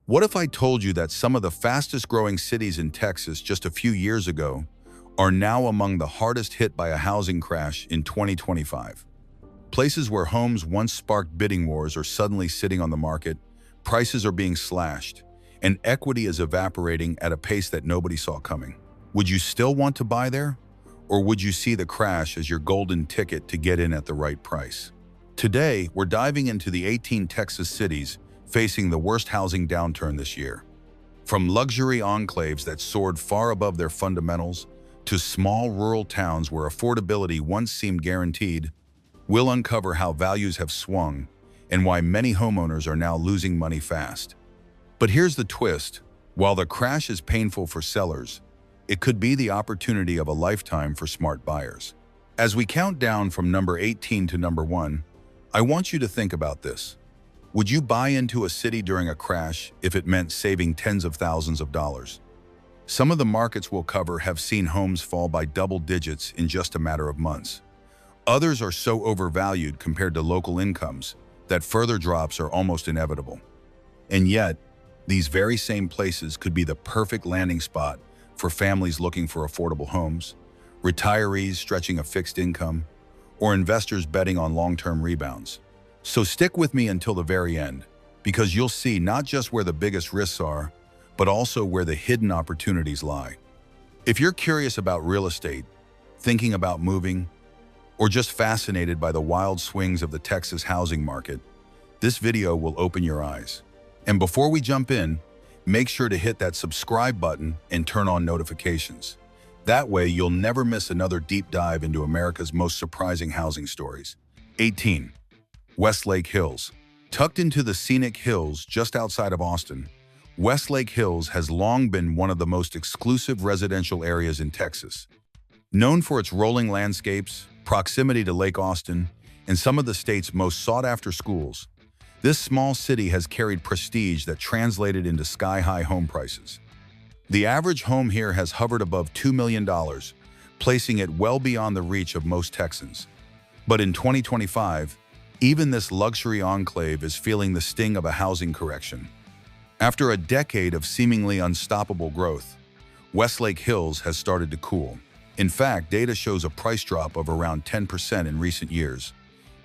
What if I told you that some of the fastest growing cities in Texas just a few years ago are now among the hardest hit by a housing crash in 2025? Places where homes once sparked bidding wars are suddenly sitting on the market, prices are being slashed, and equity is evaporating at a pace that nobody saw coming. Would you still want to buy there? Or would you see the crash as your golden ticket to get in at the right price? Today, we're diving into the 18 Texas cities facing the worst housing downturn this year. From luxury enclaves that soared far above their fundamentals to small rural towns where affordability once seemed guaranteed, we'll uncover how values have swung and why many homeowners are now losing money fast. But here's the twist. While the crash is painful for sellers, it could be the opportunity of a lifetime for smart buyers. As we count down from number 18 to number 1, I want you to think about this. Would you buy into a city during a crash if it meant saving tens of thousands of dollars? Some of the markets we'll cover have seen homes fall by double digits in just a matter of months. Others are so overvalued compared to local incomes that further drops are almost inevitable. And yet, these very same places could be the perfect landing spot for families looking for affordable homes, retirees stretching a fixed income, or investors betting on long-term rebounds. So stick with me until the very end, because you'll see not just where the biggest risks are, but also where the hidden opportunities lie. If you're curious about real estate, thinking about moving, or just fascinated by the wild swings of the Texas housing market, this video will open your eyes. And before we jump in, make sure to hit that subscribe button and turn on notifications. That way, you'll never miss another deep dive into America's most surprising housing stories. 18. Westlake Hills. Tucked into the scenic hills just outside of Austin, Westlake Hills has long been one of the most exclusive residential areas in Texas. Known for its rolling landscapes, proximity to Lake Austin, and some of the state's most sought-after schools, this small city has carried prestige that translated into sky-high home prices. The average home here has hovered above $2 million, placing it well beyond the reach of most Texans. But in 2025, even this luxury enclave is feeling the sting of a housing correction. After a decade of seemingly unstoppable growth, Westlake Hills has started to cool. In fact, data shows a price drop of around 10% in recent years.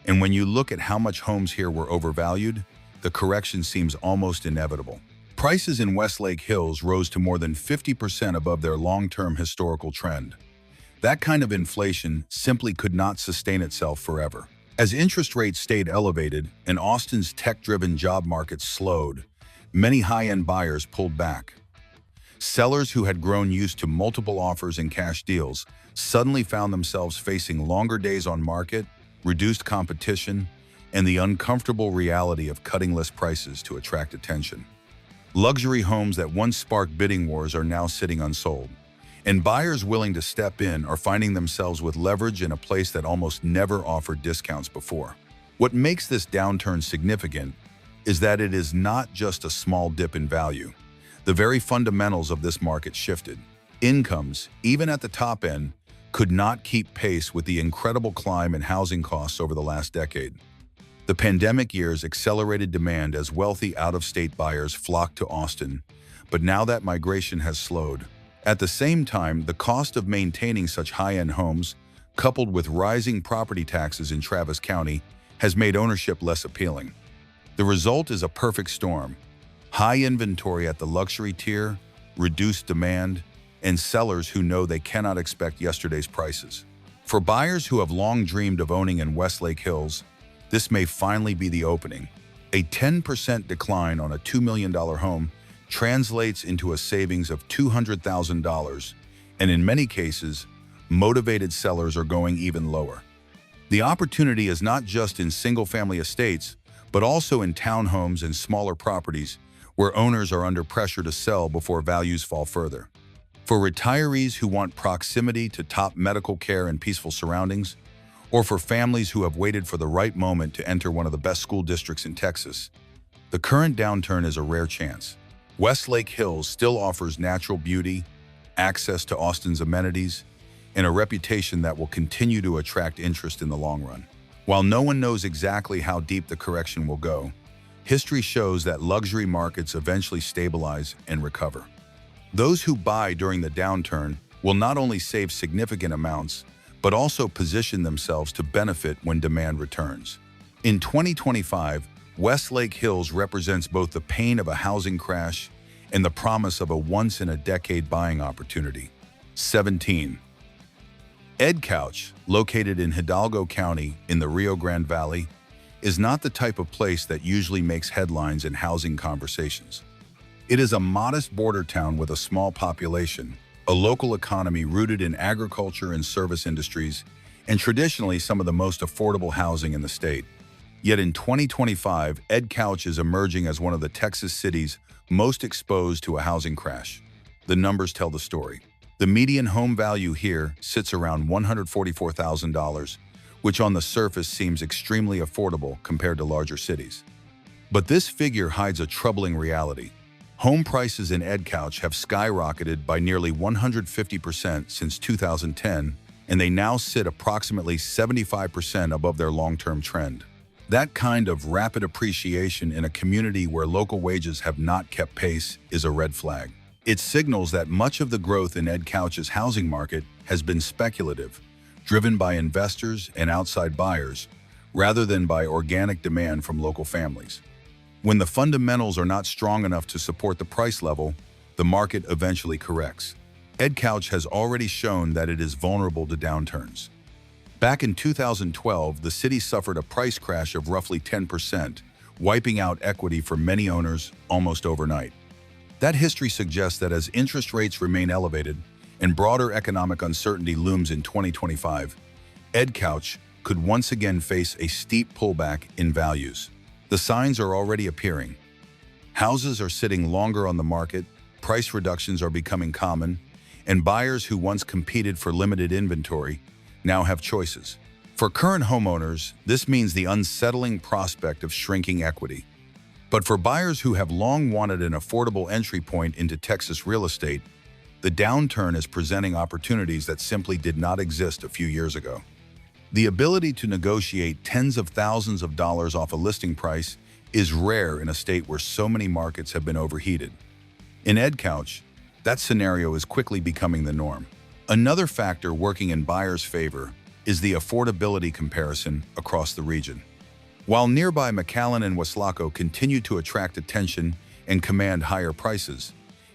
And when you look at how much homes here were overvalued, the correction seems almost inevitable. Prices in Westlake Hills rose to more than 50% above their long-term historical trend. That kind of inflation simply could not sustain itself forever. As interest rates stayed elevated and Austin's tech-driven job market slowed, many high-end buyers pulled back. Sellers who had grown used to multiple offers and cash deals suddenly found themselves facing longer days on market, reduced competition, and the uncomfortable reality of cutting list prices to attract attention. Luxury homes that once sparked bidding wars are now sitting unsold, and buyers willing to step in are finding themselves with leverage in a place that almost never offered discounts before. What makes this downturn significant is that it is not just a small dip in value. The very fundamentals of this market shifted. Incomes, even at the top end, could not keep pace with the incredible climb in housing costs over the last decade. The pandemic years accelerated demand as wealthy out-of-state buyers flocked to Austin, but now that migration has slowed. At the same time, the cost of maintaining such high-end homes, coupled with rising property taxes in Travis County, has made ownership less appealing. The result is a perfect storm: high inventory at the luxury tier, reduced demand, and sellers who know they cannot expect yesterday's prices. For buyers who have long dreamed of owning in Westlake Hills, this may finally be the opening. A 10% decline on a $2 million home translates into a savings of $200,000, and in many cases, motivated sellers are going even lower. The opportunity is not just in single-family estates, but also in townhomes and smaller properties where owners are under pressure to sell before values fall further. For retirees who want proximity to top medical care and peaceful surroundings, or for families who have waited for the right moment to enter one of the best school districts in Texas, the current downturn is a rare chance. Westlake Hills still offers natural beauty, access to Austin's amenities, and a reputation that will continue to attract interest in the long run. While no one knows exactly how deep the correction will go, History shows that luxury markets eventually stabilize and recover. Those who buy during the downturn will not only save significant amounts, but also position themselves to benefit when demand returns. In 2025, Westlake Hills represents both the pain of a housing crash and the promise of a once-in-a-decade buying opportunity. 17. Ed Couch, located in Hidalgo County in the Rio Grande Valley, is not the type of place that usually makes headlines in housing conversations. It is a modest border town with a small population, a local economy rooted in agriculture and service industries, and traditionally some of the most affordable housing in the state. Yet in 2025, Ed Couch is emerging as one of the Texas cities most exposed to a housing crash. The numbers tell the story. The median home value here sits around $144,000, which on the surface seems extremely affordable compared to larger cities. But this figure hides a troubling reality. Home prices in Ed Couch have skyrocketed by nearly 150% since 2010, and they now sit approximately 75% above their long-term trend. That kind of rapid appreciation in a community where local wages have not kept pace is a red flag. It signals that much of the growth in Ed Couch's housing market has been speculative, driven by investors and outside buyers, rather than by organic demand from local families. When the fundamentals are not strong enough to support the price level, the market eventually corrects. Ed Couch has already shown that it is vulnerable to downturns. Back in 2012, the city suffered a price crash of roughly 10%, wiping out equity for many owners almost overnight. That history suggests that as interest rates remain elevated and broader economic uncertainty looms in 2025, Ed Couch could once again face a steep pullback in values. The signs are already appearing. Houses are sitting longer on the market, price reductions are becoming common, and buyers who once competed for limited inventory now have choices. For current homeowners, this means the unsettling prospect of shrinking equity. But for buyers who have long wanted an affordable entry point into Texas real estate, the downturn is presenting opportunities that simply did not exist a few years ago. The ability to negotiate tens of thousands of dollars off a listing price is rare in a state where so many markets have been overheated. In Ed Couch, that scenario is quickly becoming the norm. Another factor working in buyers' favor is the affordability comparison across the region. While nearby McAllen and Weslaco continue to attract attention and command higher prices,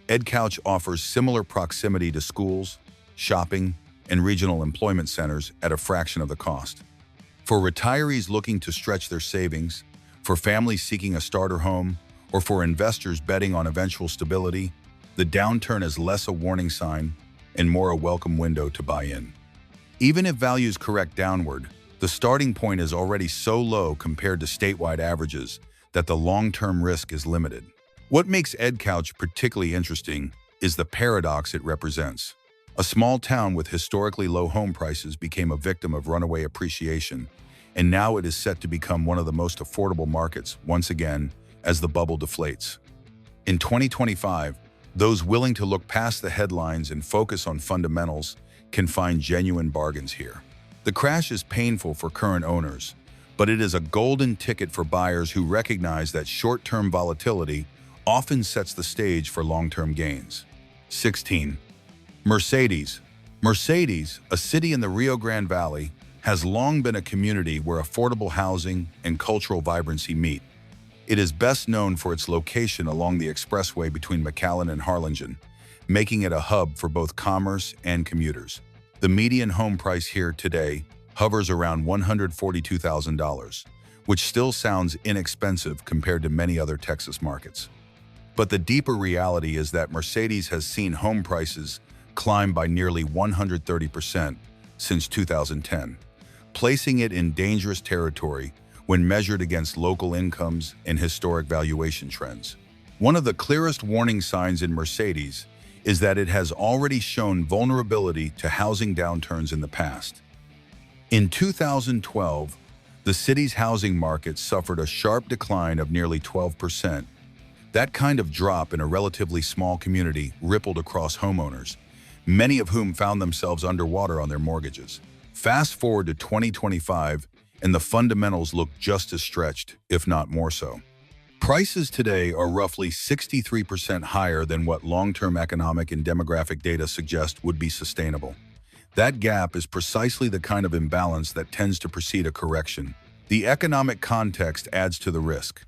Ed Couch offers similar proximity to schools, shopping, and regional employment centers at a fraction of the cost. For retirees looking to stretch their savings, for families seeking a starter home, or for investors betting on eventual stability, the downturn is less a warning sign and more a welcome window to buy in. Even if values correct downward, the starting point is already so low compared to statewide averages that the long-term risk is limited. What makes Ed Couch particularly interesting is the paradox it represents. A small town with historically low home prices became a victim of runaway appreciation, and now it is set to become one of the most affordable markets once again as the bubble deflates. In 2025, those willing to look past the headlines and focus on fundamentals can find genuine bargains here. The crash is painful for current owners, but it is a golden ticket for buyers who recognize that short-term volatility often sets the stage for long-term gains. 16. Mercedes. Mercedes, a city in the Rio Grande Valley, has long been a community where affordable housing and cultural vibrancy meet. It is best known for its location along the expressway between McAllen and Harlingen, making it a hub for both commerce and commuters. The median home price here today hovers around $142,000, which still sounds inexpensive compared to many other Texas markets. But the deeper reality is that Mercedes has seen home prices climb by nearly 130% since 2010, placing it in dangerous territory when measured against local incomes and historic valuation trends. One of the clearest warning signs in Mercedes is that it has already shown vulnerability to housing downturns in the past. In 2012, the city's housing market suffered a sharp decline of nearly 12%. That kind of drop in a relatively small community rippled across homeowners, many of whom found themselves underwater on their mortgages. Fast forward to 2025, and the fundamentals look just as stretched, if not more so. Prices today are roughly 63% higher than what long-term economic and demographic data suggest would be sustainable. That gap is precisely the kind of imbalance that tends to precede a correction. The economic context adds to the risk.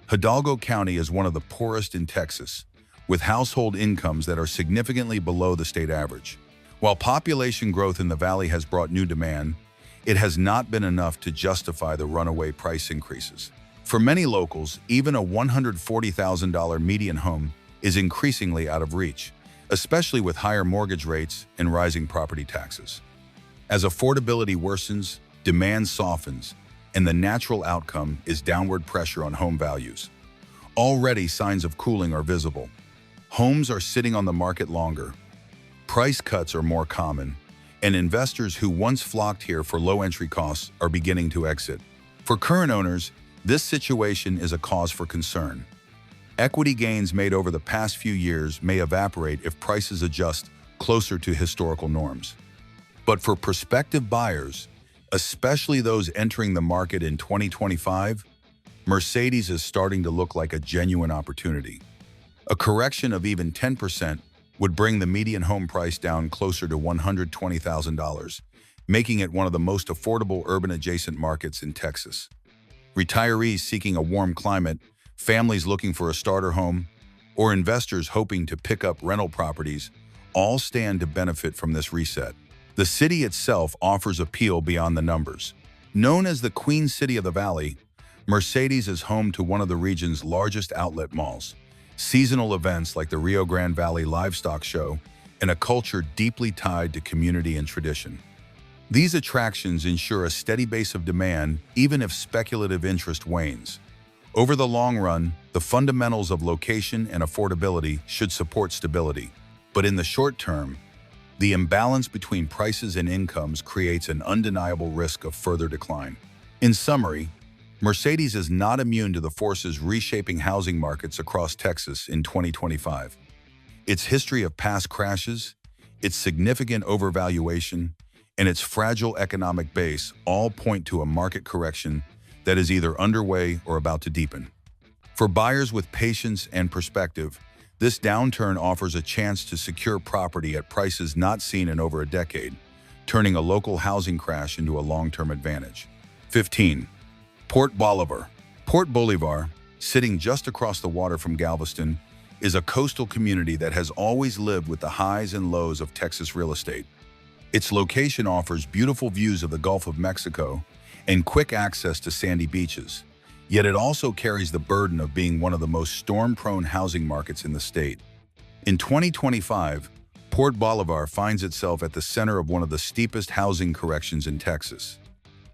Hidalgo County is one of the poorest in Texas, with household incomes that are significantly below the state average. While population growth in the valley has brought new demand, it has not been enough to justify the runaway price increases. For many locals, even a $140,000 median home is increasingly out of reach, especially with higher mortgage rates and rising property taxes. As affordability worsens, demand softens, and the natural outcome is downward pressure on home values. Already signs of cooling are visible. Homes are sitting on the market longer. Price cuts are more common, and investors who once flocked here for low entry costs are beginning to exit. For current owners, this situation is a cause for concern. Equity gains made over the past few years may evaporate if prices adjust closer to historical norms. But for prospective buyers, especially those entering the market in 2025, Mercedes is starting to look like a genuine opportunity. A correction of even 10% would bring the median home price down closer to $120,000, making it one of the most affordable urban-adjacent markets in Texas. Retirees seeking a warm climate, families looking for a starter home, or investors hoping to pick up rental properties all stand to benefit from this reset. The city itself offers appeal beyond the numbers. Known as the Queen City of the Valley, Mercedes is home to one of the region's largest outlet malls, seasonal events like the Rio Grande Valley Livestock Show, and a culture deeply tied to community and tradition. These attractions ensure a steady base of demand even if speculative interest wanes. Over the long run, the fundamentals of location and affordability should support stability. But in the short term, the imbalance between prices and incomes creates an undeniable risk of further decline. In summary, Mercedes is not immune to the forces reshaping housing markets across Texas in 2025. Its history of past crashes, its significant overvaluation, and its fragile economic base all point to a market correction that is either underway or about to deepen. For buyers with patience and perspective, this downturn offers a chance to secure property at prices not seen in over a decade, turning a local housing crash into a long-term advantage. 15. Port Bolivar. Port Bolivar, sitting just across the water from Galveston, is a coastal community that has always lived with the highs and lows of Texas real estate. Its location offers beautiful views of the Gulf of Mexico and quick access to sandy beaches, yet it also carries the burden of being one of the most storm-prone housing markets in the state. In 2025, Port Bolivar finds itself at the center of one of the steepest housing corrections in Texas.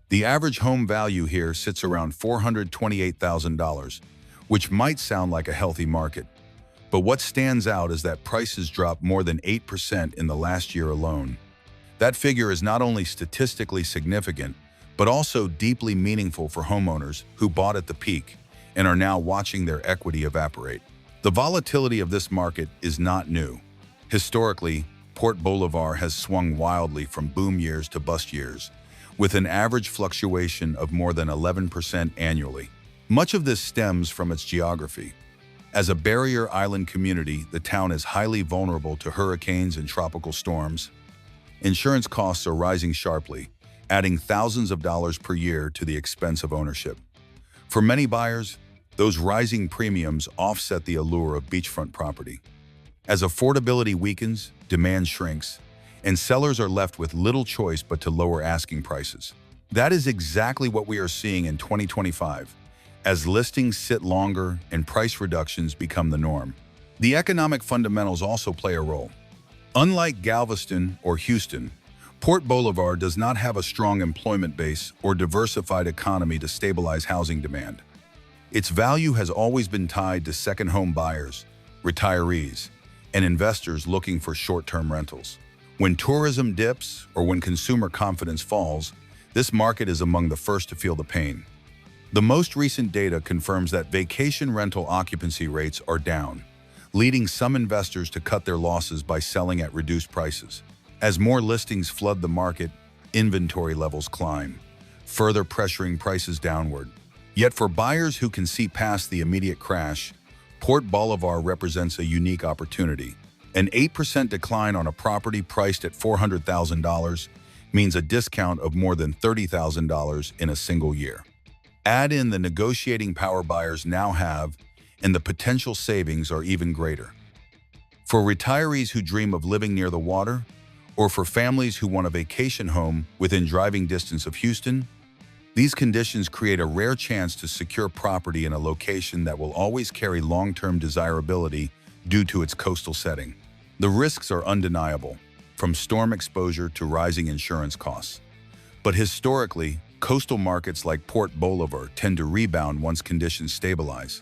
The average home value here sits around $428,000, which might sound like a healthy market. But what stands out is that prices dropped more than 8% in the last year alone. That figure is not only statistically significant, but also deeply meaningful for homeowners who bought at the peak and are now watching their equity evaporate. The volatility of this market is not new. Historically, Port Bolivar has swung wildly from boom years to bust years, with an average fluctuation of more than 11% annually. Much of this stems from its geography. As a barrier island community, the town is highly vulnerable to hurricanes and tropical storms. Insurance costs are rising sharply, adding thousands of dollars per year to the expense of ownership. For many buyers, those rising premiums offset the allure of beachfront property. As affordability weakens, demand shrinks, and sellers are left with little choice but to lower asking prices. That is exactly what we are seeing in 2025, as listings sit longer and price reductions become the norm. The economic fundamentals also play a role. Unlike Galveston or Houston, Port Bolivar does not have a strong employment base or diversified economy to stabilize housing demand. Its value has always been tied to second home buyers, retirees, and investors looking for short-term rentals. When tourism dips or when consumer confidence falls, this market is among the first to feel the pain. The most recent data confirms that vacation rental occupancy rates are down, leading some investors to cut their losses by selling at reduced prices. As more listings flood the market, inventory levels climb, further pressuring prices downward. Yet for buyers who can see past the immediate crash, Port Bolivar represents a unique opportunity. An 8% decline on a property priced at $400,000 means a discount of more than $30,000 in a single year. Add in the negotiating power buyers now have, and the potential savings are even greater. For retirees who dream of living near the water, or for families who want a vacation home within driving distance of Houston, these conditions create a rare chance to secure property in a location that will always carry long-term desirability due to its coastal setting. The risks are undeniable, from storm exposure to rising insurance costs. But historically, coastal markets like Port Bolivar tend to rebound once conditions stabilize.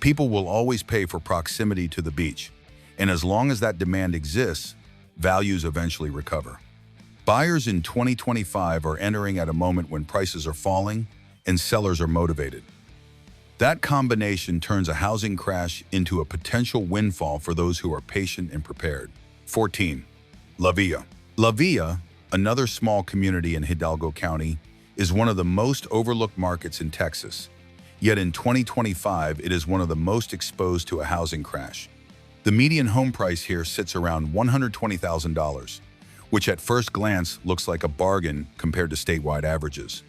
People will always pay for proximity to the beach, and as long as that demand exists, values eventually recover. Buyers in 2025 are entering at a moment when prices are falling and sellers are motivated. That combination turns a housing crash into a potential windfall for those who are patient and prepared. 14. La Villa. La Villa, another small community in Hidalgo County, is one of the most overlooked markets in Texas. Yet in 2025, it is one of the most exposed to a housing crash. The median home price here sits around $120,000, which at first glance looks like a bargain compared to statewide averages.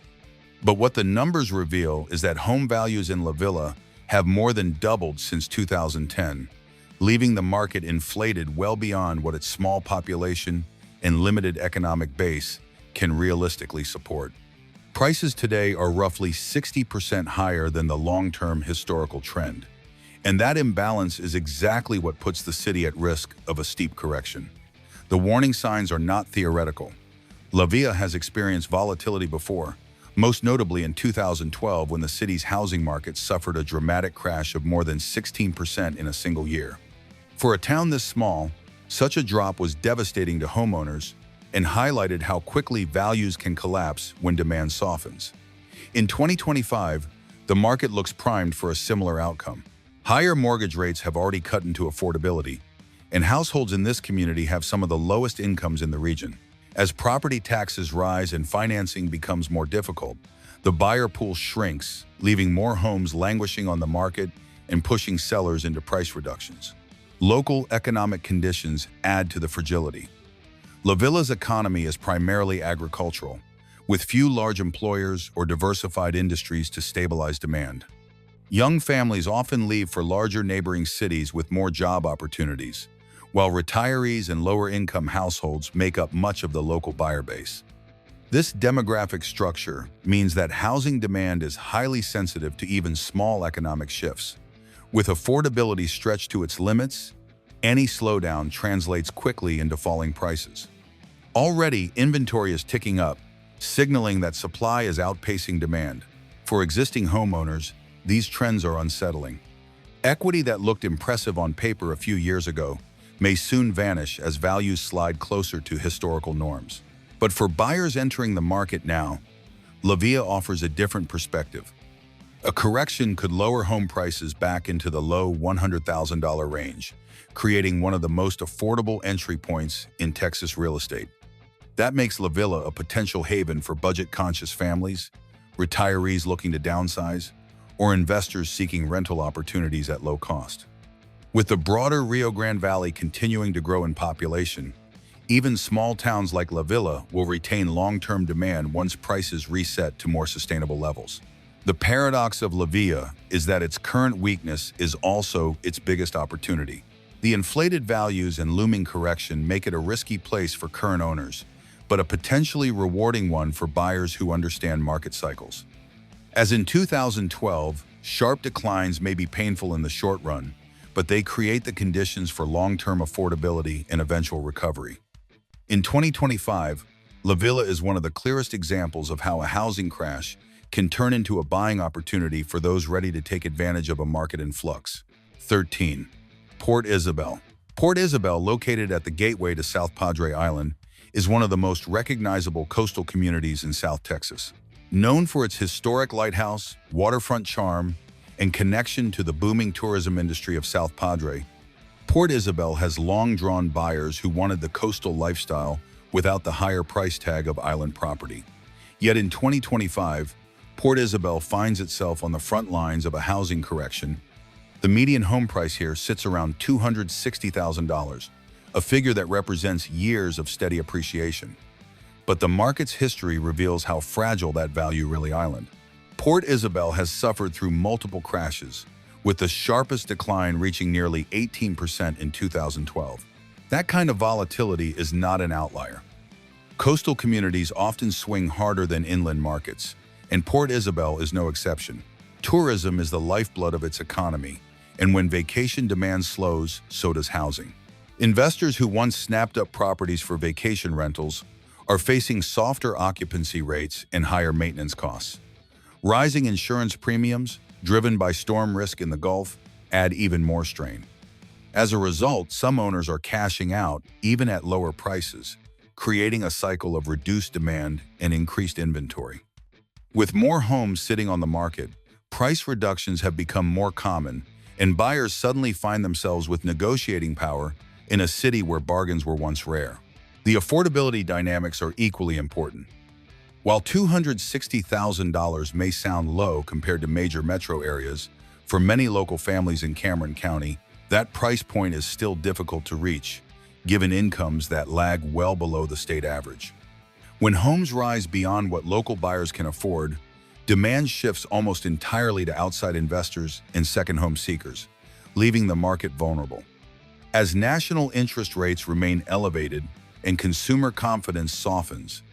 But what the numbers reveal is that home values in La Villa have more than doubled since 2010, leaving the market inflated well beyond what its small population and limited economic base can realistically support. Prices today are roughly 60% higher than the long-term historical trend, and that imbalance is exactly what puts the city at risk of a steep correction. The warning signs are not theoretical. La Villa has experienced volatility before, most notably in 2012 when the city's housing market suffered a dramatic crash of more than 16% in a single year. For a town this small, such a drop was devastating to homeowners and highlighted how quickly values can collapse when demand softens. In 2025, the market looks primed for a similar outcome. Higher mortgage rates have already cut into affordability, and households in this community have some of the lowest incomes in the region. As property taxes rise and financing becomes more difficult, the buyer pool shrinks, leaving more homes languishing on the market and pushing sellers into price reductions. Local economic conditions add to the fragility. La Villa's economy is primarily agricultural, with few large employers or diversified industries to stabilize demand. Young families often leave for larger neighboring cities with more job opportunities, while retirees and lower-income households make up much of the local buyer base. This demographic structure means that housing demand is highly sensitive to even small economic shifts. With affordability stretched to its limits, any slowdown translates quickly into falling prices. Already, inventory is ticking up, signaling that supply is outpacing demand. For existing homeowners, these trends are unsettling. Equity that looked impressive on paper a few years ago may soon vanish as values slide closer to historical norms. But for buyers entering the market now, La Villa offers a different perspective. A correction could lower home prices back into the low $100,000 range, creating one of the most affordable entry points in Texas real estate. That makes La Villa a potential haven for budget-conscious families, retirees looking to downsize, or investors seeking rental opportunities at low cost. With the broader Rio Grande Valley continuing to grow in population, even small towns like La Villa will retain long-term demand once prices reset to more sustainable levels. The paradox of La Villa is that its current weakness is also its biggest opportunity. The inflated values and looming correction make it a risky place for current owners, but a potentially rewarding one for buyers who understand market cycles. As in 2012, sharp declines may be painful in the short run, but they create the conditions for long-term affordability and eventual recovery. In 2025, La Villa is one of the clearest examples of how a housing crash can turn into a buying opportunity for those ready to take advantage of a market in flux. 13. Port Isabel. Port Isabel, located at the gateway to South Padre Island, is one of the most recognizable coastal communities in South Texas. Known for its historic lighthouse, waterfront charm, and connection to the booming tourism industry of South Padre, Port Isabel has long drawn buyers who wanted the coastal lifestyle without the higher price tag of island property. Yet in 2025, Port Isabel finds itself on the front lines of a housing correction. The median home price here sits around $260,000, a figure that represents years of steady appreciation. But the market's history reveals how fragile that value really is. Port Isabel has suffered through multiple crashes, with the sharpest decline reaching nearly 18% in 2012. That kind of volatility is not an outlier. Coastal communities often swing harder than inland markets, and Port Isabel is no exception. Tourism is the lifeblood of its economy, and when vacation demand slows, so does housing. Investors who once snapped up properties for vacation rentals are facing softer occupancy rates and higher maintenance costs. Rising insurance premiums, driven by storm risk in the Gulf, add even more strain. As a result, some owners are cashing out even at lower prices, creating a cycle of reduced demand and increased inventory. With more homes sitting on the market, price reductions have become more common, and buyers suddenly find themselves with negotiating power in a city where bargains were once rare. The affordability dynamics are equally important. While $260,000 may sound low compared to major metro areas, for many local families in Cameron County, that price point is still difficult to reach, given incomes that lag well below the state average. When homes rise beyond what local buyers can afford, demand shifts almost entirely to outside investors and second home seekers, leaving the market vulnerable. As national interest rates remain elevated and consumer confidence softens,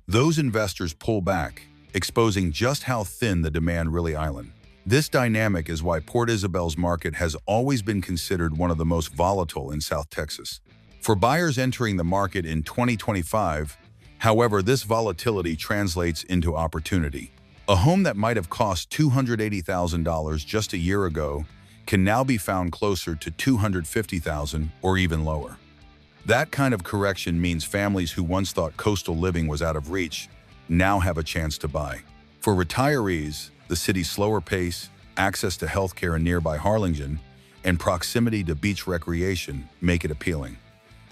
those investors pull back, exposing just how thin the demand really is. This dynamic is why Port Isabel's market has always been considered one of the most volatile in South Texas. For buyers entering the market in 2025, however, this volatility translates into opportunity. A home that might have cost $280,000 just a year ago can now be found closer to $250,000 or even lower. That kind of correction means families who once thought coastal living was out of reach now have a chance to buy. For retirees, the city's slower pace, access to healthcare in nearby Harlingen, and proximity to beach recreation make it appealing.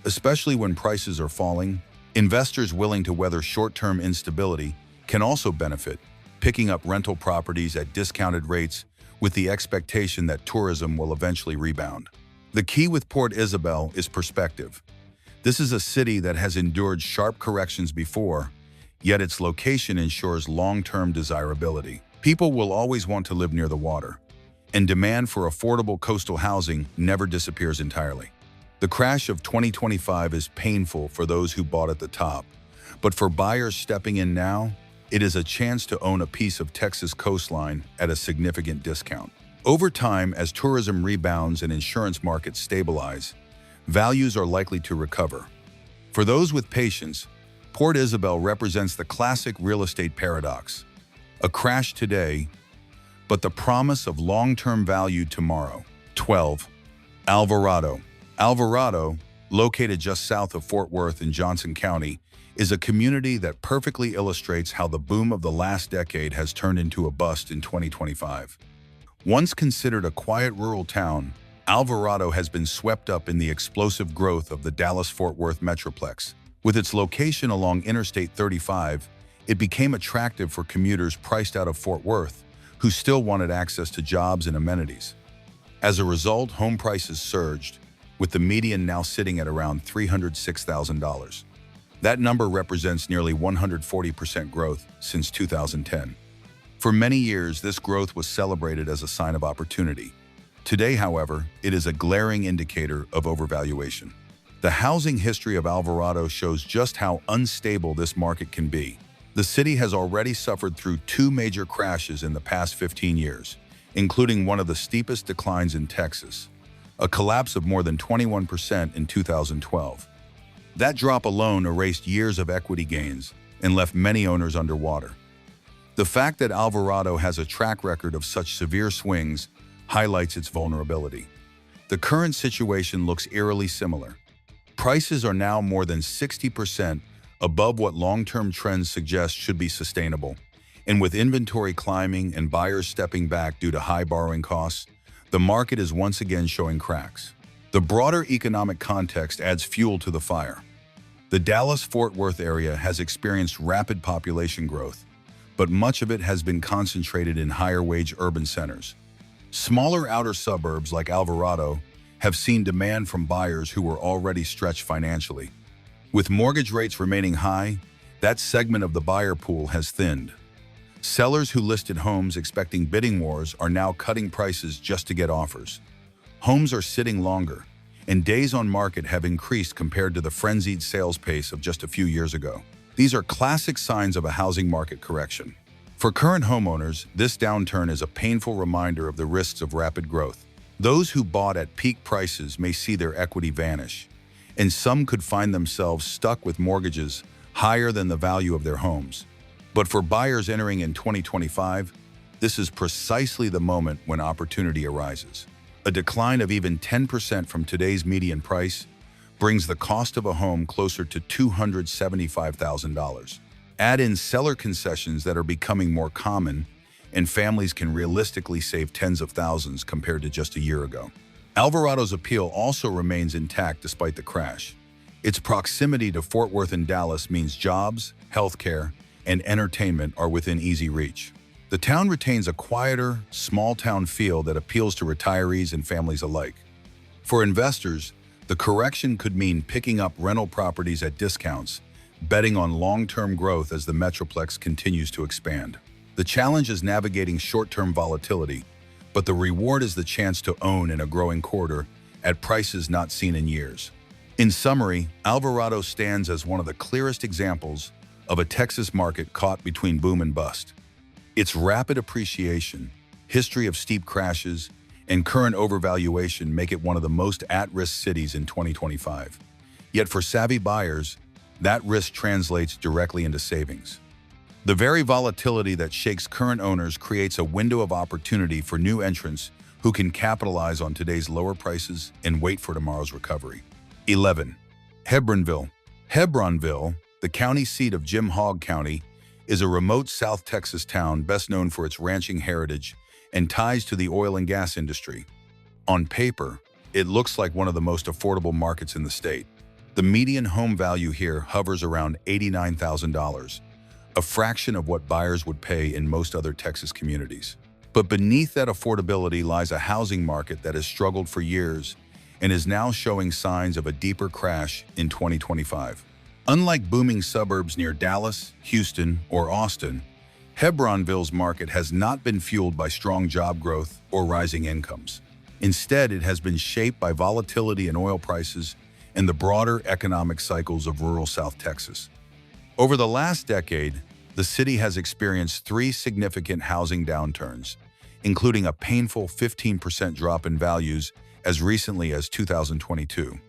Especially when prices are falling, investors willing to weather short-term instability can also benefit, picking up rental properties at discounted rates with the expectation that tourism will eventually rebound. The key with Port Isabel is perspective. This is a city that has endured sharp corrections before, yet its location ensures long-term desirability. People will always want to live near the water, and demand for affordable coastal housing never disappears entirely. The crash of 2025 is painful for those who bought at the top, but for buyers stepping in now, it is a chance to own a piece of Texas coastline at a significant discount. Over time, as tourism rebounds and insurance markets stabilize, values are likely to recover. For those with patience, Port Isabel represents the classic real estate paradox: a crash today, but the promise of long-term value tomorrow. 12. Alvarado. Alvarado, located just south of Fort Worth in Johnson County, is a community that perfectly illustrates how the boom of the last decade has turned into a bust in 2025. Once considered a quiet rural town, Alvarado has been swept up in the explosive growth of the Dallas-Fort Worth metroplex. With its location along Interstate 35, it became attractive for commuters priced out of Fort Worth, who still wanted access to jobs and amenities. As a result, home prices surged, with the median now sitting at around $306,000. That number represents nearly 140% growth since 2010. For many years, this growth was celebrated as a sign of opportunity. Today, however, it is a glaring indicator of overvaluation. The housing history of Alvarado shows just how unstable this market can be. The city has already suffered through two major crashes in the past 15 years, including one of the steepest declines in Texas, a collapse of more than 21% in 2012. That drop alone erased years of equity gains and left many owners underwater. The fact that Alvarado has a track record of such severe swings highlights its vulnerability. The current situation looks eerily similar. Prices are now more than 60% above what long-term trends suggest should be sustainable, and with inventory climbing and buyers stepping back due to high borrowing costs, the market is once again showing cracks. The broader economic context adds fuel to the fire. The Dallas-Fort Worth area has experienced rapid population growth, but much of it has been concentrated in higher-wage urban centers. Smaller outer suburbs like Alvarado have seen demand from buyers who were already stretched financially. With mortgage rates remaining high, that segment of the buyer pool has thinned. Sellers who listed homes expecting bidding wars are now cutting prices just to get offers. Homes are sitting longer, and days on market have increased compared to the frenzied sales pace of just a few years ago. These are classic signs of a housing market correction. For current homeowners, this downturn is a painful reminder of the risks of rapid growth. Those who bought at peak prices may see their equity vanish, and some could find themselves stuck with mortgages higher than the value of their homes. But for buyers entering in 2025, this is precisely the moment when opportunity arises. A decline of even 10% from today's median price brings the cost of a home closer to $275,000. Add in seller concessions that are becoming more common, and families can realistically save tens of thousands compared to just a year ago. Alvarado's appeal also remains intact despite the crash. Its proximity to Fort Worth and Dallas means jobs, healthcare, and entertainment are within easy reach. The town retains a quieter, small-town feel that appeals to retirees and families alike. For investors, the correction could mean picking up rental properties at discounts, betting on long-term growth as the Metroplex continues to expand. The challenge is navigating short-term volatility, but the reward is the chance to own in a growing quarter at prices not seen in years. In summary, Alvarado stands as one of the clearest examples of a Texas market caught between boom and bust. Its rapid appreciation, history of steep crashes, and current overvaluation make it one of the most at-risk cities in 2025. Yet for savvy buyers, that risk translates directly into savings. The very volatility that shakes current owners creates a window of opportunity for new entrants who can capitalize on today's lower prices and wait for tomorrow's recovery. 11. Hebronville. Hebronville, the county seat of Jim Hogg County, is a remote South Texas town best known for its ranching heritage and ties to the oil and gas industry. On paper, it looks like one of the most affordable markets in the state. The median home value here hovers around $89,000, a fraction of what buyers would pay in most other Texas communities. But beneath that affordability lies a housing market that has struggled for years and is now showing signs of a deeper crash in 2025. Unlike booming suburbs near Dallas, Houston, or Austin, Hebronville's market has not been fueled by strong job growth or rising incomes. Instead, it has been shaped by volatility in oil prices and the broader economic cycles of rural South Texas. Over the last decade, the city has experienced three significant housing downturns, including a painful 15% drop in values as recently as 2022.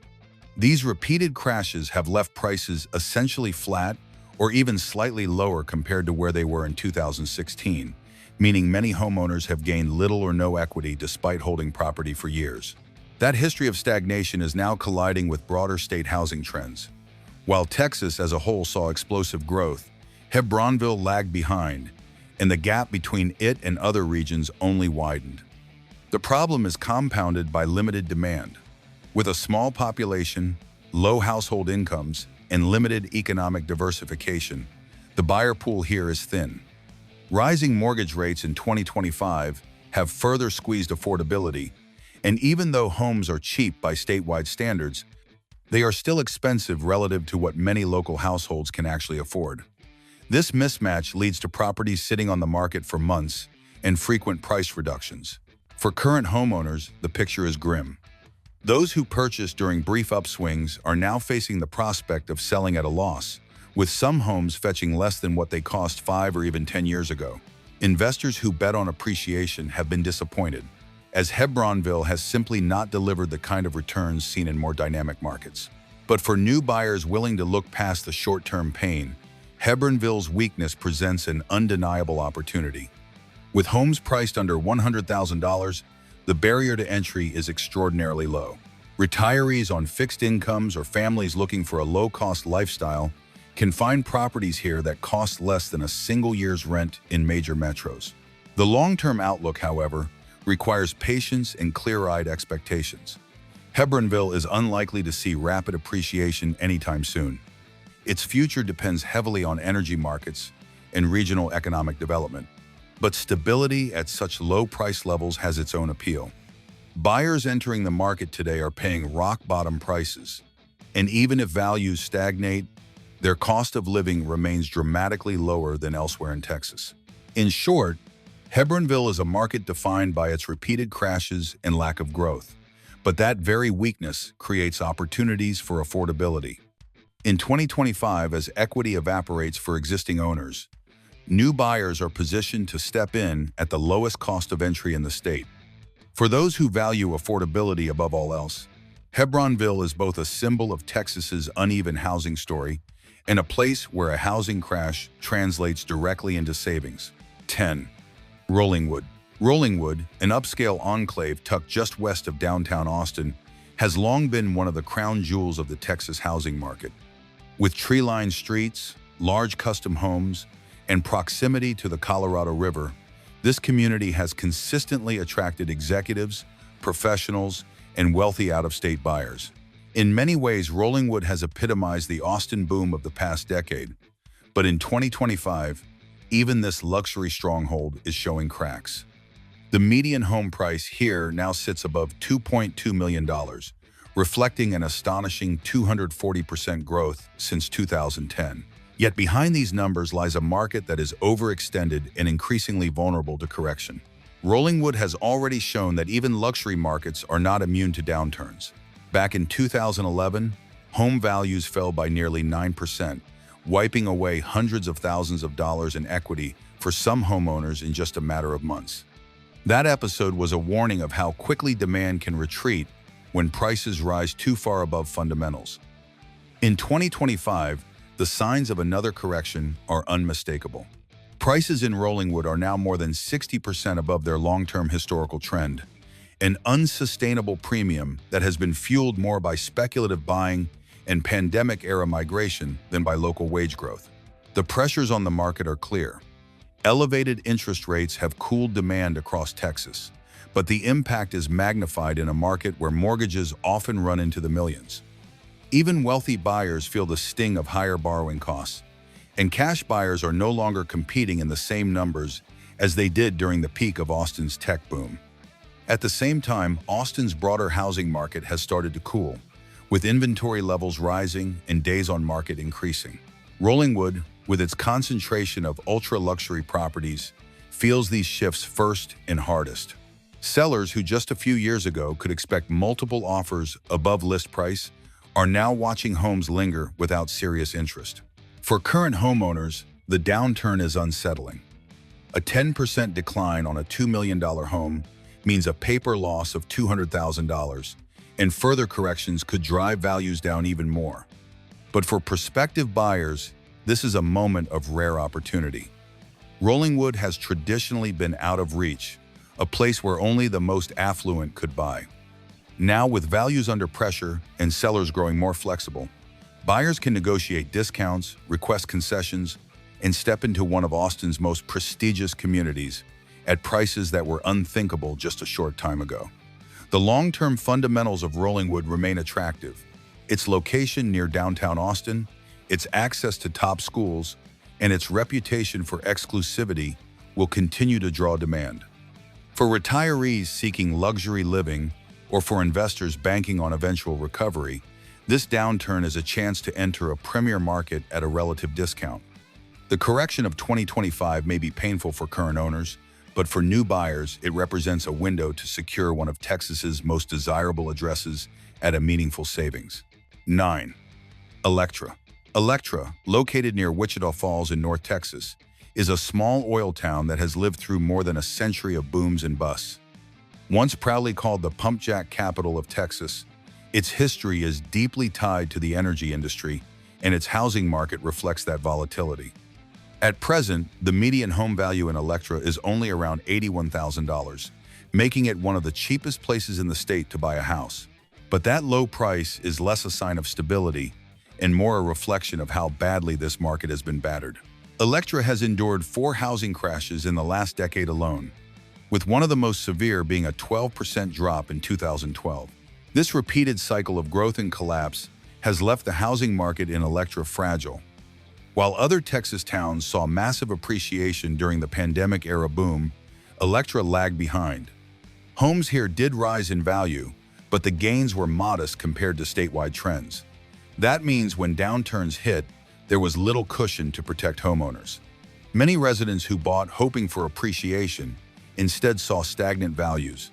These repeated crashes have left prices essentially flat or even slightly lower compared to where they were in 2016, meaning many homeowners have gained little or no equity despite holding property for years. That history of stagnation is now colliding with broader state housing trends. While Texas as a whole saw explosive growth, Hebronville lagged behind, and the gap between it and other regions only widened. The problem is compounded by limited demand. With a small population, low household incomes, and limited economic diversification, the buyer pool here is thin. Rising mortgage rates in 2025 have further squeezed affordability, and even though homes are cheap by statewide standards, they are still expensive relative to what many local households can actually afford. This mismatch leads to properties sitting on the market for months and frequent price reductions. For current homeowners, the picture is grim. Those who purchased during brief upswings are now facing the prospect of selling at a loss, with some homes fetching less than what they cost 5 or even 10 years ago. Investors who bet on appreciation have been disappointed, as Hebronville has simply not delivered the kind of returns seen in more dynamic markets. But for new buyers willing to look past the short-term pain, Hebronville's weakness presents an undeniable opportunity. With homes priced under $100,000, the barrier to entry is extraordinarily low. Retirees on fixed incomes or families looking for a low-cost lifestyle can find properties here that cost less than a single year's rent in major metros. The long-term outlook, however, requires patience and clear-eyed expectations. Hebronville is unlikely to see rapid appreciation anytime soon. Its future depends heavily on energy markets, and regional economic development. But stability at such low price levels has its own appeal. Buyers entering the market today are paying rock-bottom prices, and even if values stagnate, their cost of living remains dramatically lower than elsewhere in Texas. In short, Hebronville is a market defined by its repeated crashes and lack of growth, but that very weakness creates opportunities for affordability. In 2025, as equity evaporates for existing owners, new buyers are positioned to step in at the lowest cost of entry in the state. For those who value affordability above all else, Hebronville is both a symbol of Texas's uneven housing story and a place where a housing crash translates directly into savings. 10. Rollingwood. Rollingwood, an upscale enclave tucked just west of downtown Austin, has long been one of the crown jewels of the Texas housing market. With tree-lined streets, large custom homes, and proximity to the Colorado River, this community has consistently attracted executives, professionals, and wealthy out-of-state buyers. In many ways, Rollingwood has epitomized the Austin boom of the past decade. But in 2025, even this luxury stronghold is showing cracks. The median home price here now sits above $2.2 million, reflecting an astonishing 240% growth since 2010. Yet behind these numbers lies a market that is overextended and increasingly vulnerable to correction. Rollingwood has already shown that even luxury markets are not immune to downturns. Back in 2011, home values fell by nearly 9%, wiping away hundreds of thousands of dollars in equity for some homeowners in just a matter of months. That episode was a warning of how quickly demand can retreat when prices rise too far above fundamentals. In 2025, the signs of another correction are unmistakable. Prices in Rollingwood are now more than 60% above their long-term historical trend, an unsustainable premium that has been fueled more by speculative buying and pandemic-era migration than by local wage growth. The pressures on the market are clear. Elevated interest rates have cooled demand across Texas, but the impact is magnified in a market where mortgages often run into the millions. Even wealthy buyers feel the sting of higher borrowing costs, and cash buyers are no longer competing in the same numbers as they did during the peak of Austin's tech boom. At the same time, Austin's broader housing market has started to cool, with inventory levels rising and days on market increasing. Rollingwood, with its concentration of ultra-luxury properties, feels these shifts first and hardest. Sellers who just a few years ago could expect multiple offers above list price are now watching homes linger without serious interest. For current homeowners, the downturn is unsettling. A 10% decline on a $2 million home means a paper loss of $200,000, and further corrections could drive values down even more. But for prospective buyers, this is a moment of rare opportunity. Rollingwood has traditionally been out of reach, a place where only the most affluent could buy. Now, with values under pressure and sellers growing more flexible, buyers can negotiate discounts, request concessions, and step into one of Austin's most prestigious communities at prices that were unthinkable just a short time ago. The long-term fundamentals of Rollingwood remain attractive. Its location near downtown Austin, its access to top schools, and its reputation for exclusivity will continue to draw demand. For retirees seeking luxury living, or for investors banking on eventual recovery, this downturn is a chance to enter a premier market at a relative discount. The correction of 2025 may be painful for current owners, but for new buyers, it represents a window to secure one of Texas's most desirable addresses at a meaningful savings. 9. Electra. Electra, located near Wichita Falls in North Texas, is a small oil town that has lived through more than a century of booms and busts. Once proudly called the pump jack capital of Texas, its history is deeply tied to the energy industry, and its housing market reflects that volatility. At present, the median home value in Electra is only around $81,000, making it one of the cheapest places in the state to buy a house. But that low price is less a sign of stability and more a reflection of how badly this market has been battered. Electra has endured 4 housing crashes in the last decade alone, with one of the most severe being a 12% drop in 2012. This repeated cycle of growth and collapse has left the housing market in Electra fragile. While other Texas towns saw massive appreciation during the pandemic-era boom, Electra lagged behind. Homes here did rise in value, but the gains were modest compared to statewide trends. That means when downturns hit, there was little cushion to protect homeowners. Many residents who bought hoping for appreciation instead saw stagnant values,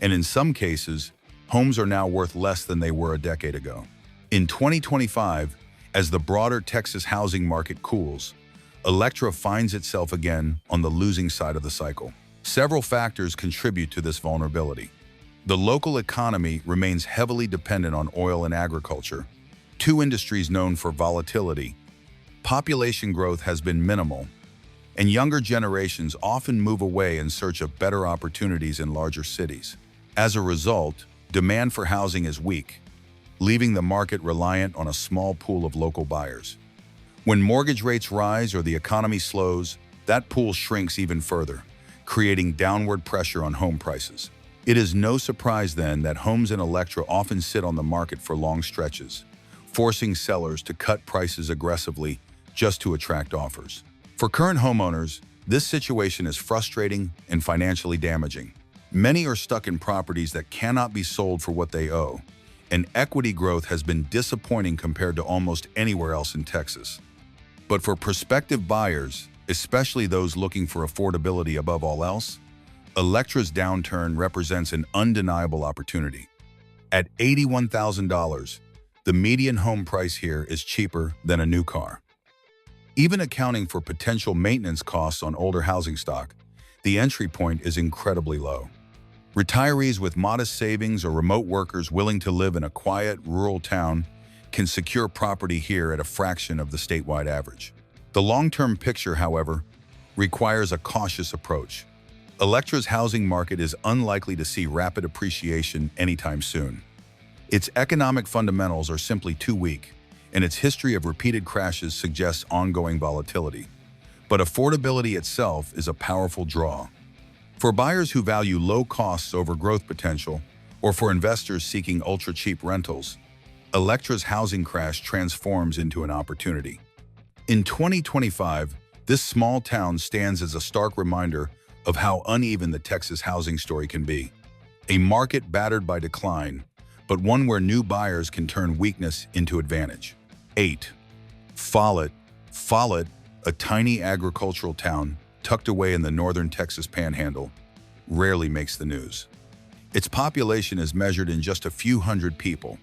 and in some cases, homes are now worth less than they were a decade ago. In 2025, as the broader Texas housing market cools, Electra finds itself again on the losing side of the cycle. Several factors contribute to this vulnerability. The local economy remains heavily dependent on oil and agriculture, two industries known for volatility. Population growth has been minimal, and younger generations often move away in search of better opportunities in larger cities. As a result, demand for housing is weak, leaving the market reliant on a small pool of local buyers. When mortgage rates rise or the economy slows, that pool shrinks even further, creating downward pressure on home prices. It is no surprise then that homes in Electra often sit on the market for long stretches, forcing sellers to cut prices aggressively just to attract offers. For current homeowners, this situation is frustrating and financially damaging. Many are stuck in properties that cannot be sold for what they owe, and equity growth has been disappointing compared to almost anywhere else in Texas. But for prospective buyers, especially those looking for affordability above all else, Electra's downturn represents an undeniable opportunity. At $81,000, the median home price here is cheaper than a new car. Even accounting for potential maintenance costs on older housing stock, the entry point is incredibly low. Retirees with modest savings or remote workers willing to live in a quiet, rural town can secure property here at a fraction of the statewide average. The long-term picture, however, requires a cautious approach. Electra's housing market is unlikely to see rapid appreciation anytime soon. Its economic fundamentals are simply too weak, and its history of repeated crashes suggests ongoing volatility. But affordability itself is a powerful draw. For buyers who value low costs over growth potential, or for investors seeking ultra-cheap rentals, Electra's housing crash transforms into an opportunity. In 2025, this small town stands as a stark reminder of how uneven the Texas housing story can be. A market battered by decline, but one where new buyers can turn weakness into advantage. 8. Follett, a tiny agricultural town tucked away in the northern Texas panhandle, rarely makes the news. Its population is measured in just a few hundred people,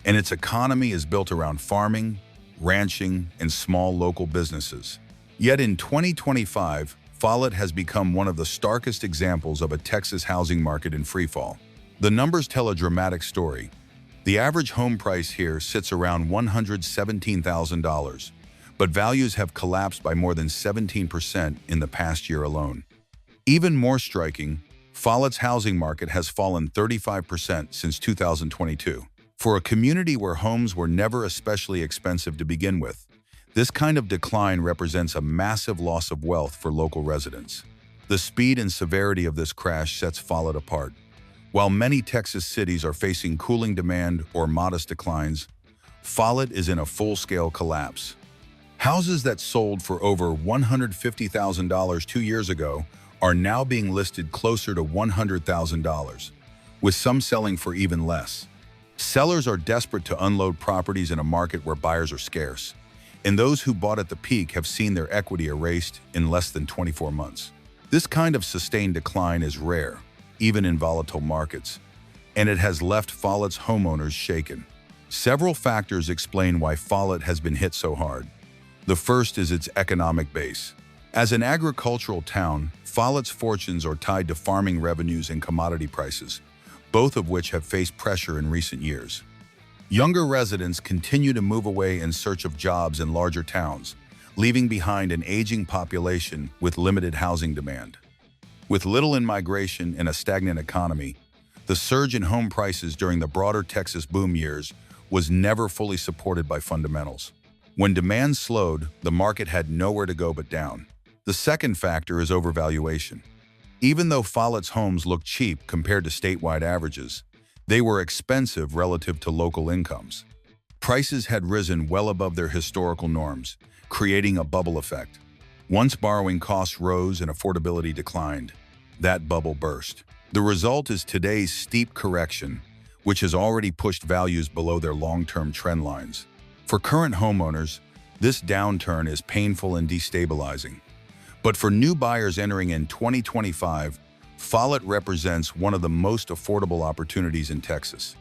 and its economy is built around farming, ranching, and small local businesses. Yet in 2025, Follett has become one of the starkest examples of a Texas housing market in freefall. The numbers tell a dramatic story. The average home price here sits around $117,000, but values have collapsed by more than 17% in the past year alone. Even more striking, Follett's housing market has fallen 35% since 2022. For a community where homes were never especially expensive to begin with, this kind of decline represents a massive loss of wealth for local residents. The speed and severity of this crash sets Follett apart. While many Texas cities are facing cooling demand or modest declines, Follett is in a full-scale collapse. Houses that sold for over $150,000 2 years ago are now being listed closer to $100,000, with some selling for even less. Sellers are desperate to unload properties in a market where buyers are scarce, and those who bought at the peak have seen their equity erased in less than 24 months. This kind of sustained decline is rare, even in volatile markets, and it has left Follett's homeowners shaken. Several factors explain why Follett has been hit so hard. The first is its economic base. As an agricultural town, Follett's fortunes are tied to farming revenues and commodity prices, both of which have faced pressure in recent years. Younger residents continue to move away in search of jobs in larger towns, leaving behind an aging population with limited housing demand. With little in migration and a stagnant economy, the surge in home prices during the broader Texas boom years was never fully supported by fundamentals. When demand slowed, the market had nowhere to go but down. The second factor is overvaluation. Even though Follett's homes looked cheap compared to statewide averages, they were expensive relative to local incomes. Prices had risen well above their historical norms, creating a bubble effect. Once borrowing costs rose and affordability declined, that bubble burst. The result is today's steep correction, which has already pushed values below their long-term trend lines. For current homeowners, this downturn is painful and destabilizing. But for new buyers entering in 2025, Follett represents one of the most affordable opportunities in Texas.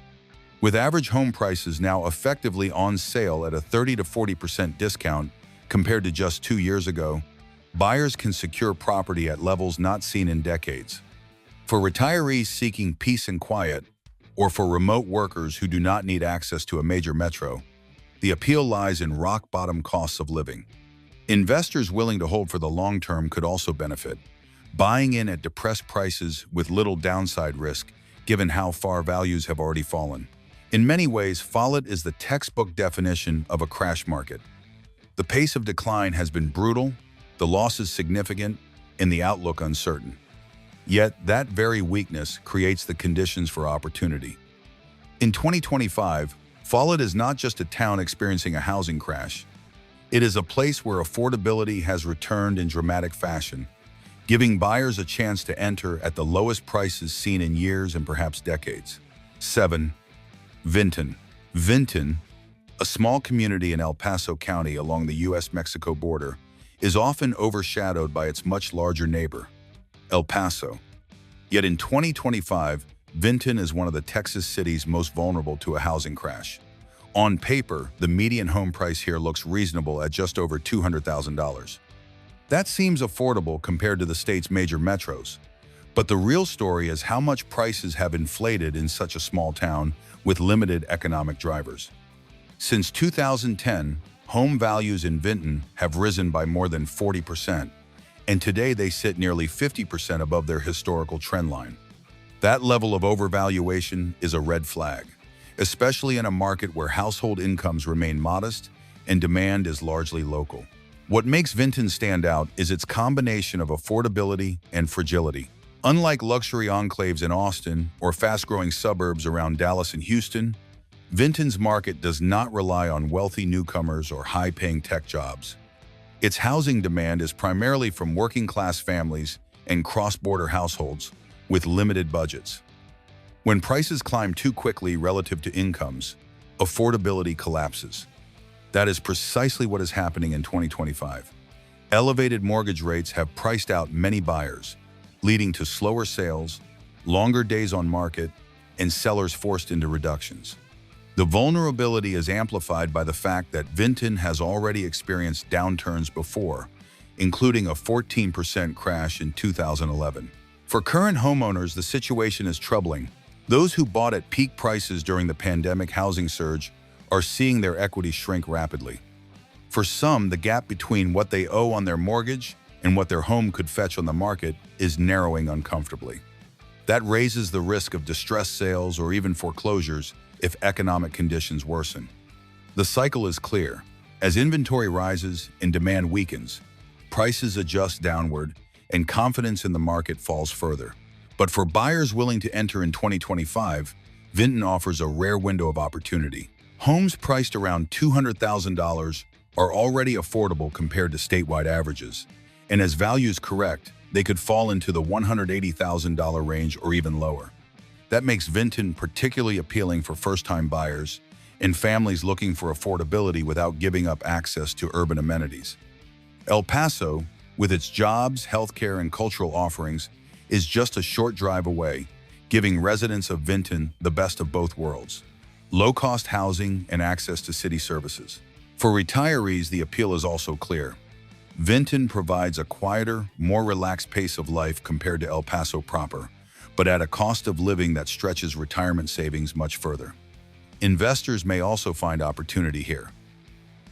With average home prices now effectively on sale at a 30 to 40% discount compared to just 2 years ago, buyers can secure property at levels not seen in decades. For retirees seeking peace and quiet, or for remote workers who do not need access to a major metro, the appeal lies in rock-bottom costs of living. Investors willing to hold for the long term could also benefit, buying in at depressed prices with little downside risk given how far values have already fallen. In many ways, Follett is the textbook definition of a crash market. The pace of decline has been brutal, the losses significant, and the outlook uncertain. Yet, that very weakness creates the conditions for opportunity. In 2025, Follett is not just a town experiencing a housing crash. It is a place where affordability has returned in dramatic fashion, giving buyers a chance to enter at the lowest prices seen in years and perhaps decades. 7. Vinton. Vinton, a small community in El Paso County along the U.S.-Mexico border, is often overshadowed by its much larger neighbor, El Paso. Yet in 2025, Vinton is one of the Texas cities most vulnerable to a housing crash. On paper, the median home price here looks reasonable at just over $200,000. That seems affordable compared to the state's major metros. But the real story is how much prices have inflated in such a small town with limited economic drivers. Since 2010, home values in Vinton have risen by more than 40%, and today they sit nearly 50% above their historical trend line. That level of overvaluation is a red flag, especially in a market where household incomes remain modest and demand is largely local. What makes Vinton stand out is its combination of affordability and fragility. Unlike luxury enclaves in Austin or fast-growing suburbs around Dallas and Houston, Vinton's market does not rely on wealthy newcomers or high-paying tech jobs. Its housing demand is primarily from working-class families and cross-border households with limited budgets. When prices climb too quickly relative to incomes, affordability collapses. That is precisely what is happening in 2025. Elevated mortgage rates have priced out many buyers, leading to slower sales, longer days on market, and sellers forced into reductions. The vulnerability is amplified by the fact that Vinton has already experienced downturns before, including a 14% crash in 2011. For current homeowners, the situation is troubling. Those who bought at peak prices during the pandemic housing surge are seeing their equity shrink rapidly. For some, the gap between what they owe on their mortgage and what their home could fetch on the market is narrowing uncomfortably. That raises the risk of distressed sales or even foreclosures if economic conditions worsen. The cycle is clear. As inventory rises and demand weakens, prices adjust downward and confidence in the market falls further. But for buyers willing to enter in 2025, Vinton offers a rare window of opportunity. Homes priced around $200,000 are already affordable compared to statewide averages, and as values correct, they could fall into the $180,000 range or even lower. That makes Vinton particularly appealing for first-time buyers and families looking for affordability without giving up access to urban amenities. El Paso, with its jobs, healthcare, and cultural offerings, is just a short drive away, giving residents of Vinton the best of both worlds: low-cost housing and access to city services. For retirees, the appeal is also clear. Vinton provides a quieter, more relaxed pace of life compared to El Paso proper, but at a cost of living that stretches retirement savings much further. Investors may also find opportunity here.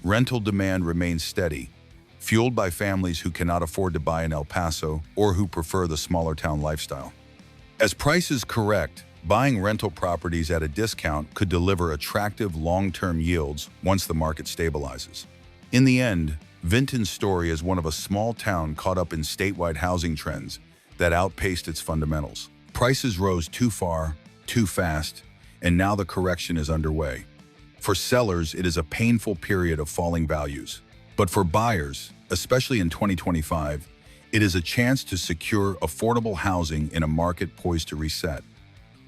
Rental demand remains steady, fueled by families who cannot afford to buy in El Paso or who prefer the smaller town lifestyle. As prices correct, buying rental properties at a discount could deliver attractive long-term yields once the market stabilizes. In the end, Vinton's story is one of a small town caught up in statewide housing trends that outpaced its fundamentals. Prices rose too far, too fast, and now the correction is underway. For sellers, it is a painful period of falling values. But for buyers, especially in 2025, it is a chance to secure affordable housing in a market poised to reset.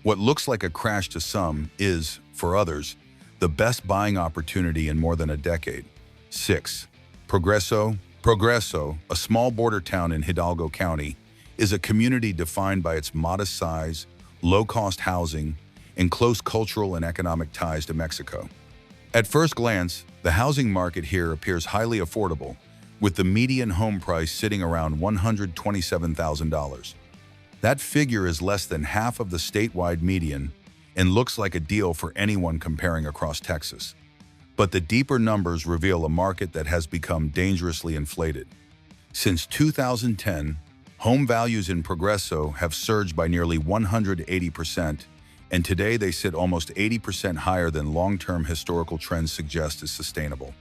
What looks like a crash to some is, for others, the best buying opportunity in more than a decade. 6. Progreso. Progreso, a small border town in Hidalgo County, is a community defined by its modest size, low-cost housing, and close cultural and economic ties to Mexico. At first glance, the housing market here appears highly affordable, with the median home price sitting around $127,000. That figure is less than half of the statewide median and looks like a deal for anyone comparing across Texas. But the deeper numbers reveal a market that has become dangerously inflated. Since 2010, home values in Progreso have surged by nearly 180%, and today they sit almost 80% higher than long-term historical trends suggest is sustainable.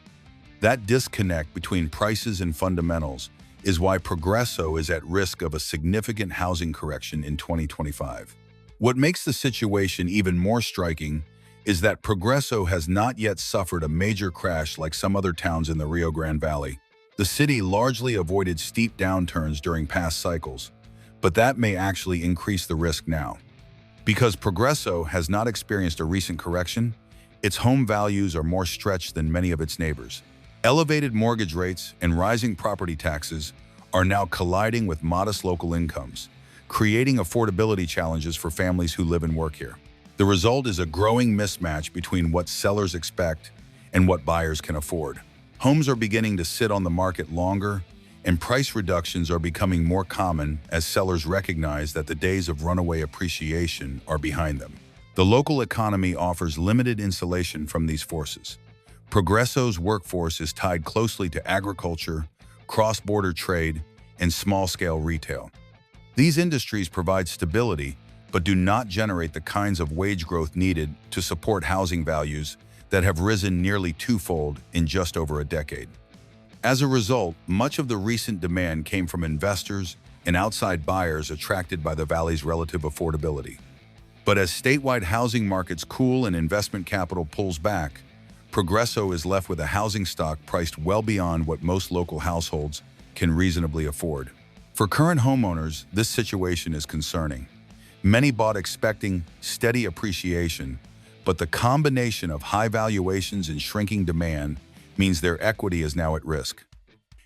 That disconnect between prices and fundamentals is why Progreso is at risk of a significant housing correction in 2025. What makes the situation even more striking is that Progreso has not yet suffered a major crash like some other towns in the Rio Grande Valley. The city largely avoided steep downturns during past cycles, but that may actually increase the risk now. Because Progreso has not experienced a recent correction, its home values are more stretched than many of its neighbors. Elevated mortgage rates and rising property taxes are now colliding with modest local incomes, creating affordability challenges for families who live and work here. The result is a growing mismatch between what sellers expect and what buyers can afford. Homes are beginning to sit on the market longer, and price reductions are becoming more common as sellers recognize that the days of runaway appreciation are behind them. The local economy offers limited insulation from these forces. Progreso's workforce is tied closely to agriculture, cross-border trade, and small-scale retail. These industries provide stability, but do not generate the kinds of wage growth needed to support housing values that have risen nearly twofold in just over a decade. As a result, much of the recent demand came from investors and outside buyers attracted by the valley's relative affordability. But as statewide housing markets cool and investment capital pulls back, Progreso is left with a housing stock priced well beyond what most local households can reasonably afford. For current homeowners, this situation is concerning. Many bought expecting steady appreciation, but the combination of high valuations and shrinking demand means their equity is now at risk.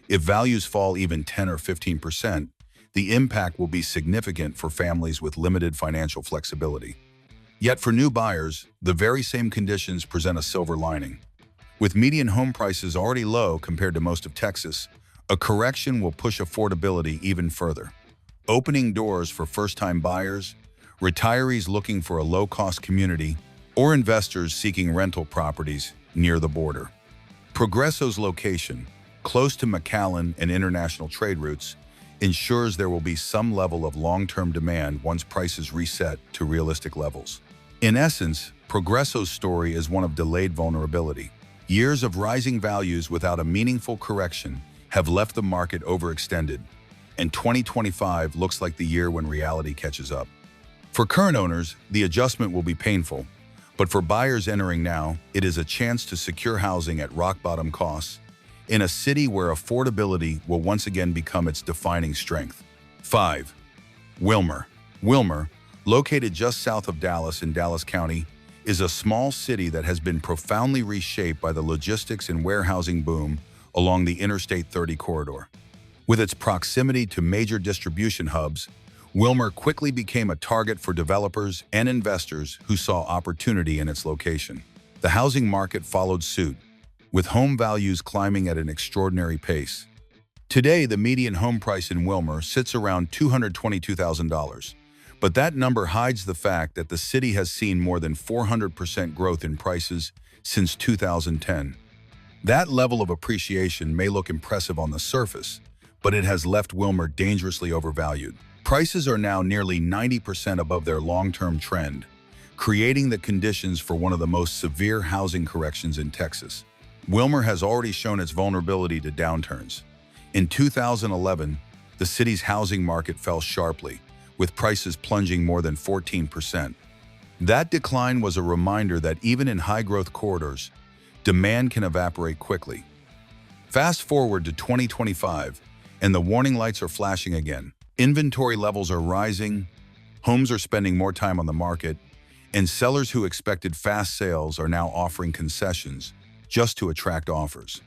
If values fall even 10 or 15%, the impact will be significant for families with limited financial flexibility. Yet for new buyers, the very same conditions present a silver lining. With median home prices already low compared to most of Texas, a correction will push affordability even further, opening doors for first-time buyers, retirees looking for a low-cost community, or investors seeking rental properties near the border. Progreso's location, close to McAllen and international trade routes, ensures there will be some level of long-term demand once prices reset to realistic levels. In essence, Progreso's story is one of delayed vulnerability. Years of rising values without a meaningful correction have left the market overextended, and 2025 looks like the year when reality catches up. For current owners, the adjustment will be painful, but for buyers entering now, it is a chance to secure housing at rock-bottom costs in a city where affordability will once again become its defining strength. 5. Wilmer. Wilmer, located just south of Dallas in Dallas County, is a small city that has been profoundly reshaped by the logistics and warehousing boom along the Interstate 30 corridor. With its proximity to major distribution hubs, Wilmer quickly became a target for developers and investors who saw opportunity in its location. The housing market followed suit, with home values climbing at an extraordinary pace. Today, the median home price in Wilmer sits around $222,000, but that number hides the fact that the city has seen more than 400% growth in prices since 2010. That level of appreciation may look impressive on the surface, but it has left Wilmer dangerously overvalued. Prices are now nearly 90% above their long-term trend, creating the conditions for one of the most severe housing corrections in Texas. Wilmer has already shown its vulnerability to downturns. In 2011, the city's housing market fell sharply, with prices plunging more than 14%. That decline was a reminder that even in high-growth corridors, demand can evaporate quickly. Fast forward to 2025, and the warning lights are flashing again. Inventory levels are rising, homes are spending more time on the market, and sellers who expected fast sales are now offering concessions just to attract offers.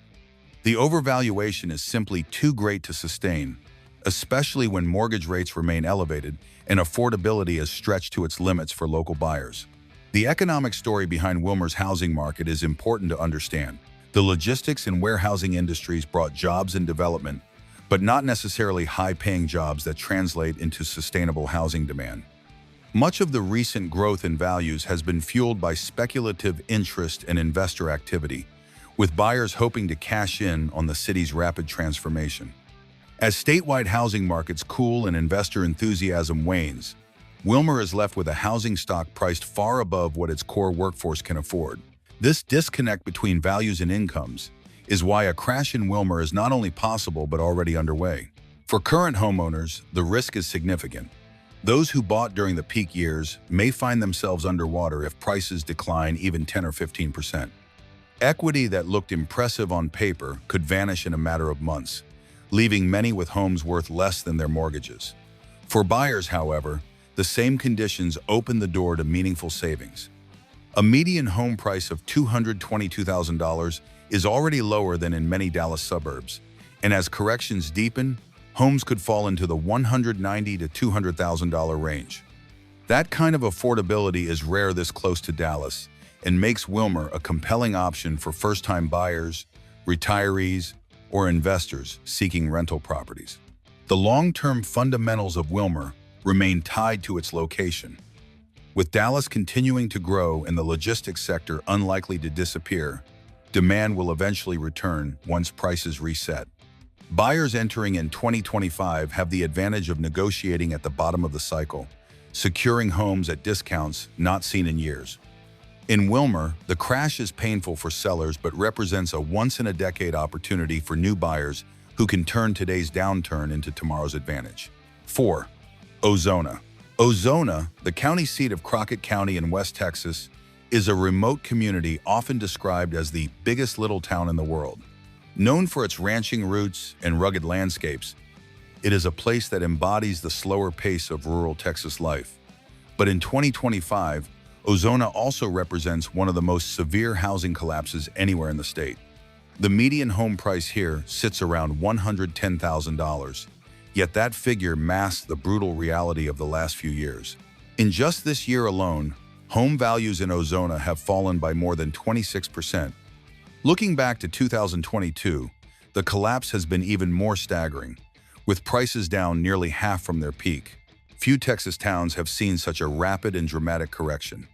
The overvaluation is simply too great to sustain, especially when mortgage rates remain elevated and affordability is stretched to its limits for local buyers. The economic story behind Wilmer's housing market is important to understand. The logistics and warehousing industries brought jobs and development, but not necessarily high-paying jobs that translate into sustainable housing demand. Much of the recent growth in values has been fueled by speculative interest and investor activity, with buyers hoping to cash in on the city's rapid transformation. As statewide housing markets cool and investor enthusiasm wanes, Wilmer is left with a housing stock priced far above what its core workforce can afford. This disconnect between values and incomes is why a crash in Wilmer is not only possible but already underway. For current homeowners, the risk is significant. Those who bought during the peak years may find themselves underwater if prices decline even 10 or 15%. Equity that looked impressive on paper could vanish in a matter of months, leaving many with homes worth less than their mortgages. For buyers, however, the same conditions open the door to meaningful savings. A median home price of $222,000 is already lower than in many Dallas suburbs, and as corrections deepen, homes could fall into the $190,000 to $200,000 range. That kind of affordability is rare this close to Dallas and makes Wilmer a compelling option for first-time buyers, retirees, or investors seeking rental properties. The long-term fundamentals of Wilmer remain tied to its location. With Dallas continuing to grow and the logistics sector unlikely to disappear, demand will eventually return once prices reset. Buyers entering in 2025 have the advantage of negotiating at the bottom of the cycle, securing homes at discounts not seen in years. In Wilmer, the crash is painful for sellers but represents a once-in-a-decade opportunity for new buyers who can turn today's downturn into tomorrow's advantage. 4. Ozona. Ozona, the county seat of Crockett County in West Texas, is a remote community often described as the biggest little town in the world. Known for its ranching roots and rugged landscapes, it is a place that embodies the slower pace of rural Texas life. But in 2025, Ozona also represents one of the most severe housing collapses anywhere in the state. The median home price here sits around $110,000, yet that figure masks the brutal reality of the last few years. In just this year alone, home values in Ozona have fallen by more than 26%. Looking back to 2022, the collapse has been even more staggering, with prices down nearly half from their peak. Few Texas towns have seen such a rapid and dramatic correction.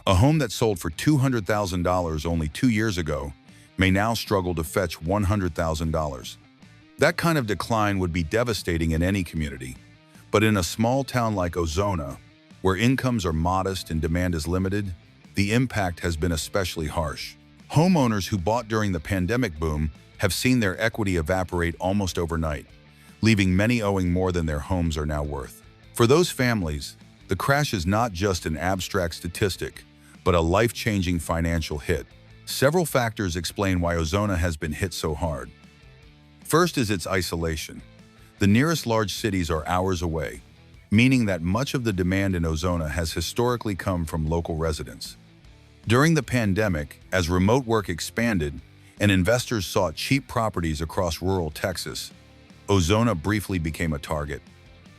A home that sold for $200,000 only 2 years ago may now struggle to fetch $100,000. That kind of decline would be devastating in any community, but in a small town like Ozona, where incomes are modest and demand is limited, the impact has been especially harsh. Homeowners who bought during the pandemic boom have seen their equity evaporate almost overnight, leaving many owing more than their homes are now worth. For those families, the crash is not just an abstract statistic, but a life-changing financial hit. Several factors explain why Ozona has been hit so hard. First is its isolation. The nearest large cities are hours away, meaning that much of the demand in Ozona has historically come from local residents. During the pandemic, as remote work expanded and investors sought cheap properties across rural Texas, Ozona briefly became a target.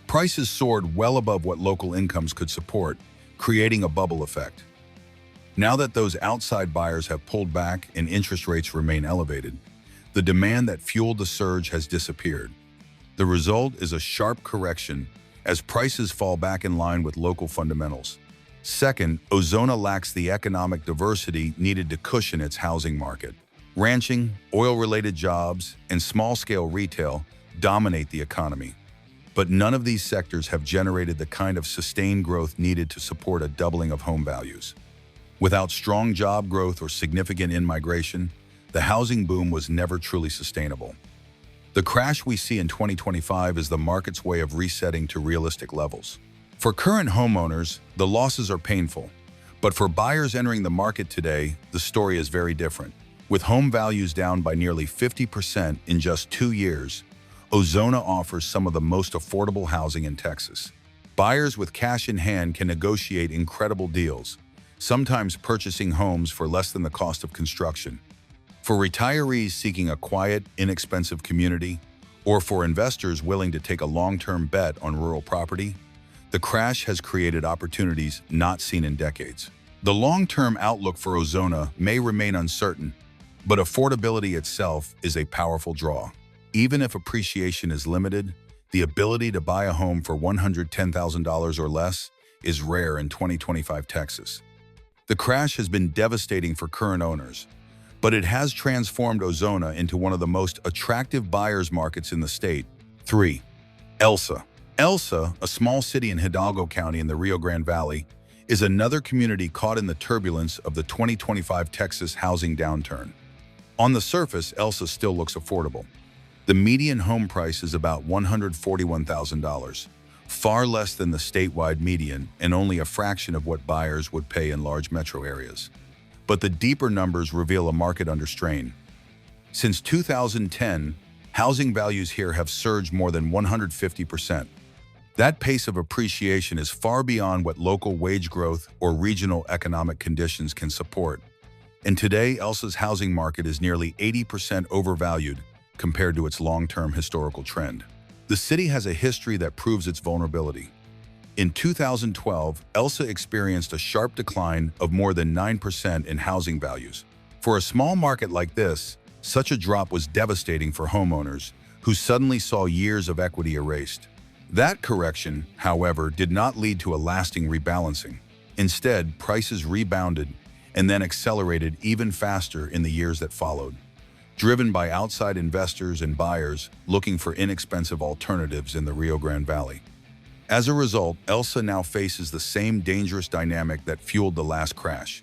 Prices soared well above what local incomes could support, creating a bubble effect. Now that those outside buyers have pulled back and interest rates remain elevated, the demand that fueled the surge has disappeared. The result is a sharp correction as prices fall back in line with local fundamentals. Second, Ozona lacks the economic diversity needed to cushion its housing market. Ranching, oil-related jobs, and small-scale retail dominate the economy. But none of these sectors have generated the kind of sustained growth needed to support a doubling of home values. Without strong job growth or significant in-migration, the housing boom was never truly sustainable. The crash we see in 2025 is the market's way of resetting to realistic levels. For current homeowners, the losses are painful, but for buyers entering the market today, the story is very different. With home values down by nearly 50% in just 2 years, Ozona offers some of the most affordable housing in Texas. Buyers with cash in hand can negotiate incredible deals, sometimes purchasing homes for less than the cost of construction. For retirees seeking a quiet, inexpensive community, or for investors willing to take a long-term bet on rural property, the crash has created opportunities not seen in decades. The long-term outlook for Ozona may remain uncertain, but affordability itself is a powerful draw. Even if appreciation is limited, the ability to buy a home for $110,000 or less is rare in 2025 Texas. The crash has been devastating for current owners, but it has transformed Ozona into one of the most attractive buyers markets in the state. 3. Elsa. Elsa, a small city in Hidalgo County in the Rio Grande Valley, is another community caught in the turbulence of the 2025 Texas housing downturn. On the surface, Elsa still looks affordable. The median home price is about $141,000, far less than the statewide median and only a fraction of what buyers would pay in large metro areas. But the deeper numbers reveal a market under strain. Since 2010, housing values here have surged more than 150%. That pace of appreciation is far beyond what local wage growth or regional economic conditions can support. And today, Elsa's housing market is nearly 80% overvalued compared to its long-term historical trend. The city has a history that proves its vulnerability. In 2012, Elsa experienced a sharp decline of more than 9% in housing values. For a small market like this, such a drop was devastating for homeowners who suddenly saw years of equity erased. That correction, however, did not lead to a lasting rebalancing. Instead, prices rebounded and then accelerated even faster in the years that followed, driven by outside investors and buyers looking for inexpensive alternatives in the Rio Grande Valley. As a result, Elsa now faces the same dangerous dynamic that fueled the last crash: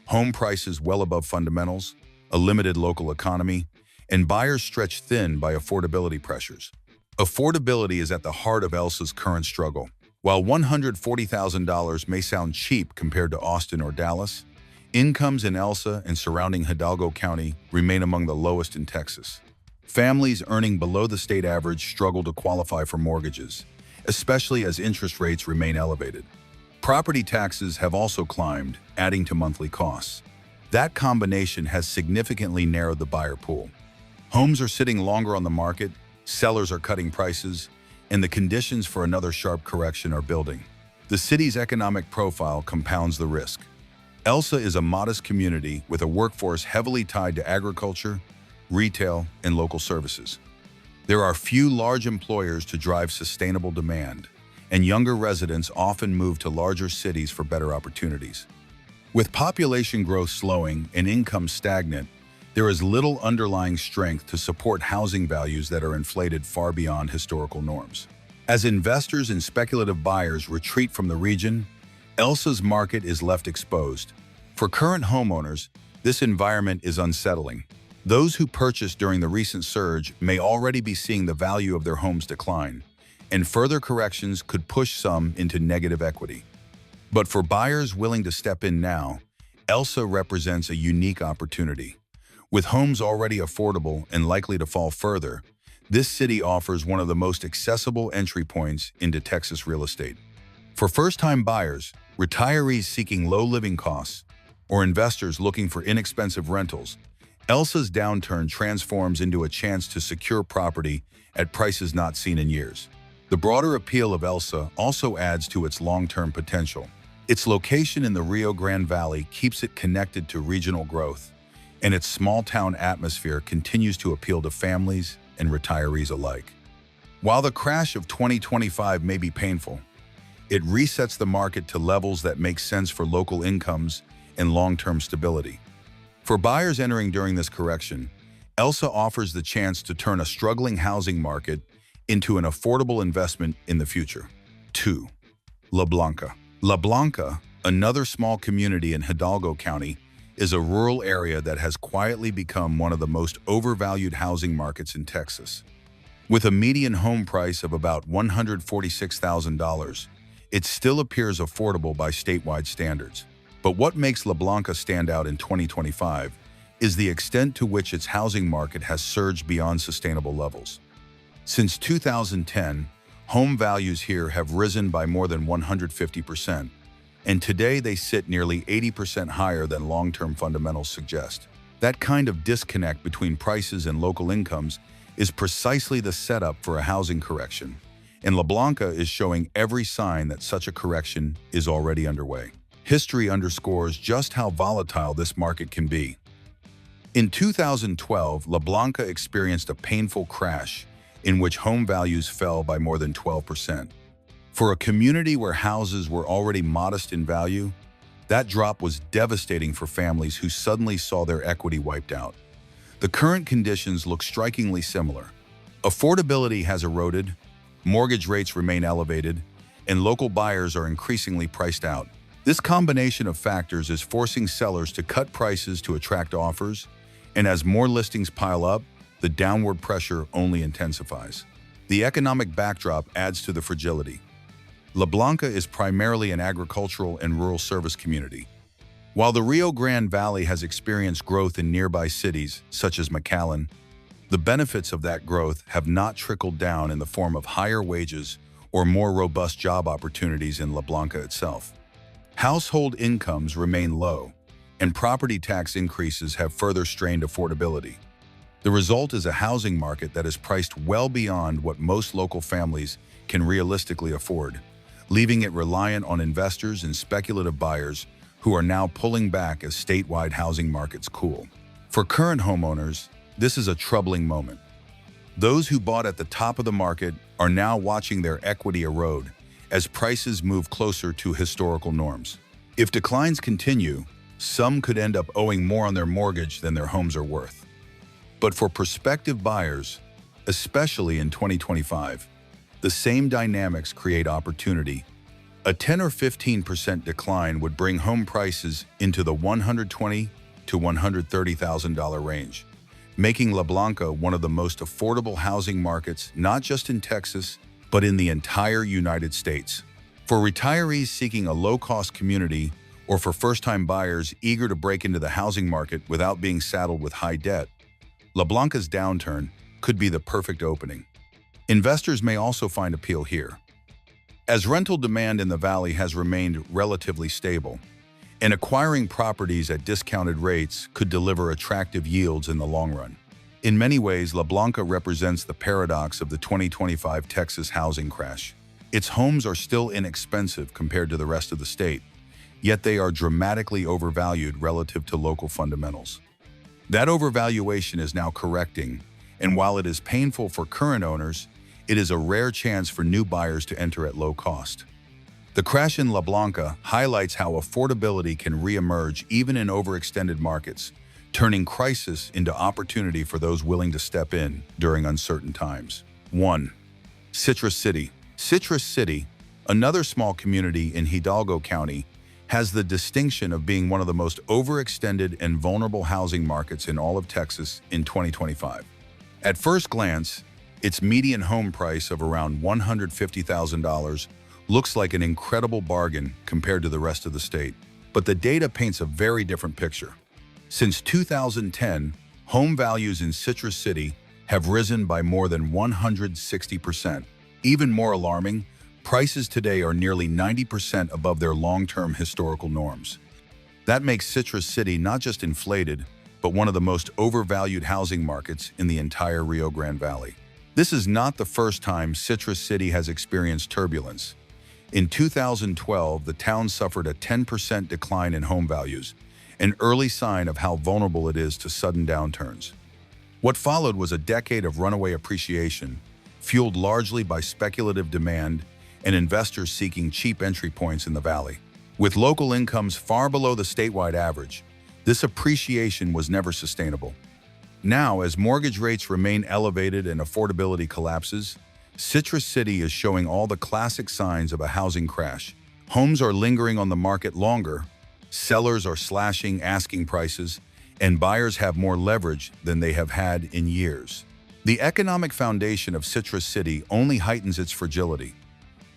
home prices well above fundamentals, a limited local economy, and buyers stretched thin by affordability pressures. Affordability is at the heart of Elsa's current struggle. While $140,000 may sound cheap compared to Austin or Dallas, incomes in Elsa and surrounding Hidalgo County remain among the lowest in Texas. Families earning below the state average struggle to qualify for mortgages, especially as interest rates remain elevated. Property taxes have also climbed, adding to monthly costs. That combination has significantly narrowed the buyer pool. Homes are sitting longer on the market, sellers are cutting prices, and the conditions for another sharp correction are building. The city's economic profile compounds the risk. Elsa is a modest community with a workforce heavily tied to agriculture, retail, and local services. There are few large employers to drive sustainable demand, and younger residents often move to larger cities for better opportunities. With population growth slowing and income stagnant, there is little underlying strength to support housing values that are inflated far beyond historical norms. As investors and speculative buyers retreat from the region, Elsa's market is left exposed. For current homeowners, this environment is unsettling. Those who purchased during the recent surge may already be seeing the value of their homes decline, and further corrections could push some into negative equity. But for buyers willing to step in now, Elsa represents a unique opportunity. With homes already affordable and likely to fall further, this city offers one of the most accessible entry points into Texas real estate. For first-time buyers, retirees seeking low living costs, or investors looking for inexpensive rentals, Elsa's downturn transforms into a chance to secure property at prices not seen in years. The broader appeal of Elsa also adds to its long-term potential. Its location in the Rio Grande Valley keeps it connected to regional growth, and its small-town atmosphere continues to appeal to families and retirees alike. While the crash of 2025 may be painful, it resets the market to levels that make sense for local incomes and long-term stability. For buyers entering during this correction, Elsa offers the chance to turn a struggling housing market into an affordable investment in the future. 2. La Blanca. La Blanca, another small community in Hidalgo County, is a rural area that has quietly become one of the most overvalued housing markets in Texas. With a median home price of about $146,000, it still appears affordable by statewide standards. But what makes La Blanca stand out in 2025 is the extent to which its housing market has surged beyond sustainable levels. Since 2010, home values here have risen by more than 150%, and today they sit nearly 80% higher than long-term fundamentals suggest. That kind of disconnect between prices and local incomes is precisely the setup for a housing correction, and La Blanca is showing every sign that such a correction is already underway. History underscores just how volatile this market can be. In 2012, La Blanca experienced a painful crash in which home values fell by more than 12%. For a community where houses were already modest in value, that drop was devastating for families who suddenly saw their equity wiped out. The current conditions look strikingly similar. Affordability has eroded, mortgage rates remain elevated, and local buyers are increasingly priced out. This combination of factors is forcing sellers to cut prices to attract offers, and as more listings pile up, the downward pressure only intensifies. The economic backdrop adds to the fragility. La Blanca is primarily an agricultural and rural service community. While the Rio Grande Valley has experienced growth in nearby cities, such as McAllen, the benefits of that growth have not trickled down in the form of higher wages or more robust job opportunities in La Blanca itself. Household incomes remain low, and property tax increases have further strained affordability. The result is a housing market that is priced well beyond what most local families can realistically afford, leaving it reliant on investors and speculative buyers who are now pulling back as statewide housing markets cool. For current homeowners, this is a troubling moment. Those who bought at the top of the market are now watching their equity erode as prices move closer to historical norms. If declines continue, some could end up owing more on their mortgage than their homes are worth. But for prospective buyers, especially in 2025, the same dynamics create opportunity. A 10 or 15% decline would bring home prices into the $120,000 to $130,000 range, making La Blanca one of the most affordable housing markets not just in Texas, but in the entire United States. For retirees seeking a low-cost community or for first-time buyers eager to break into the housing market without being saddled with high debt, La Blanca's downturn could be the perfect opening. Investors may also find appeal here, as rental demand in the valley has remained relatively stable, and acquiring properties at discounted rates could deliver attractive yields in the long run. In many ways, La Blanca represents the paradox of the 2025 Texas housing crash. Its homes are still inexpensive compared to the rest of the state, yet they are dramatically overvalued relative to local fundamentals. That overvaluation is now correcting, and while it is painful for current owners, it is a rare chance for new buyers to enter at low cost. The crash in La Blanca highlights how affordability can re-emerge even in overextended markets, turning crisis into opportunity for those willing to step in during uncertain times. 1. Citrus City. Citrus City, another small community in Hidalgo County, has the distinction of being one of the most overextended and vulnerable housing markets in all of Texas in 2025. At first glance, its median home price of around $150,000 looks like an incredible bargain compared to the rest of the state. But the data paints a very different picture. Since 2010, home values in Citrus City have risen by more than 160%. Even more alarming, prices today are nearly 90% above their long-term historical norms. That makes Citrus City not just inflated, but one of the most overvalued housing markets in the entire Rio Grande Valley. This is not the first time Citrus City has experienced turbulence. In 2012, the town suffered a 10% decline in home values, an early sign of how vulnerable it is to sudden downturns. What followed was a decade of runaway appreciation, fueled largely by speculative demand and investors seeking cheap entry points in the valley. With local incomes far below the statewide average, this appreciation was never sustainable. Now, as mortgage rates remain elevated and affordability collapses, Citrus City is showing all the classic signs of a housing crash. Homes are lingering on the market longer, sellers are slashing asking prices, and buyers have more leverage than they have had in years. The economic foundation of Citrus City only heightens its fragility.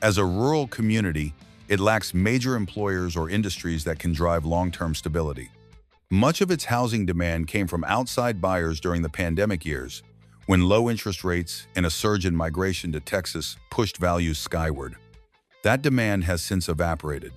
As a rural community, it lacks major employers or industries that can drive long-term stability. Much of its housing demand came from outside buyers during the pandemic years, when low interest rates and a surge in migration to Texas pushed values skyward. That demand has since evaporated.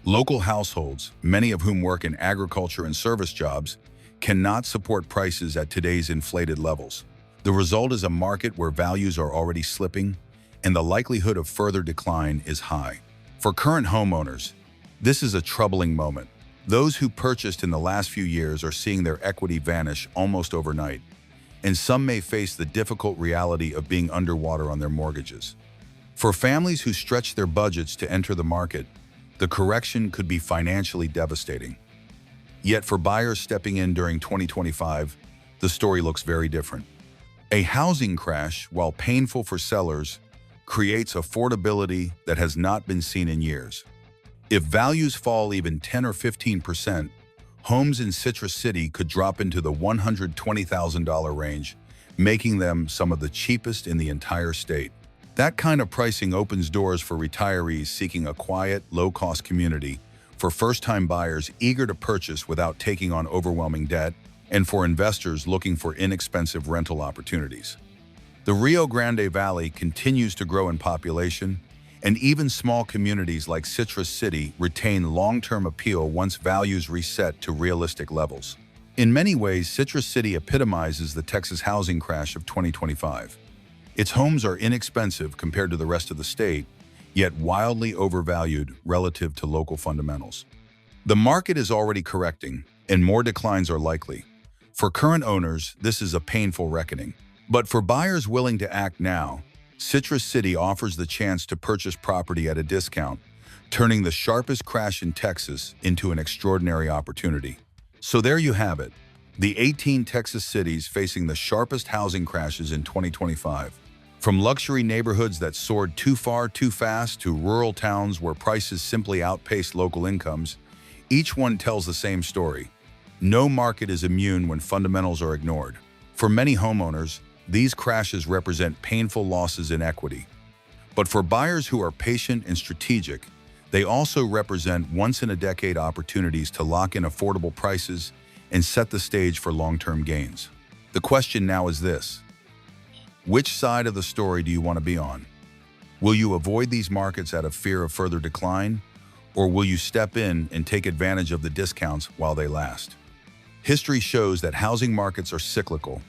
Local households, many of whom work in agriculture and service jobs, cannot support prices at today's inflated levels. The result is a market where values are already slipping, and the likelihood of further decline is high. For current homeowners, this is a troubling moment. Those who purchased in the last few years are seeing their equity vanish almost overnight, and some may face the difficult reality of being underwater on their mortgages. For families who stretch their budgets to enter the market, the correction could be financially devastating. Yet for buyers stepping in during 2025, the story looks very different. A housing crash, while painful for sellers, creates affordability that has not been seen in years. If values fall even 10 or 15%, homes in Citrus City could drop into the $120,000 range, making them some of the cheapest in the entire state. That kind of pricing opens doors for retirees seeking a quiet, low-cost community, for first-time buyers eager to purchase without taking on overwhelming debt, and for investors looking for inexpensive rental opportunities. The Rio Grande Valley continues to grow in population, and even small communities like Citrus City retain long-term appeal once values reset to realistic levels. In many ways, Citrus City epitomizes the Texas housing crash of 2025. Its homes are inexpensive compared to the rest of the state, yet wildly overvalued relative to local fundamentals. The market is already correcting, and more declines are likely. For current owners, this is a painful reckoning. But for buyers willing to act now, Citrus City offers the chance to purchase property at a discount, turning the sharpest crash in Texas into an extraordinary opportunity. So there you have it, the 18 Texas cities facing the sharpest housing crashes in 2025. From luxury neighborhoods that soared too far too fast to rural towns where prices simply outpaced local incomes, each one tells the same story. No market is immune when fundamentals are ignored. For many homeowners, these crashes represent painful losses in equity. But for buyers who are patient and strategic, they also represent once-in-a-decade opportunities to lock in affordable prices and set the stage for long-term gains. The question now is this: which side of the story do you want to be on? Will you avoid these markets out of fear of further decline, or will you step in and take advantage of the discounts while they last? History shows that housing markets are cyclical,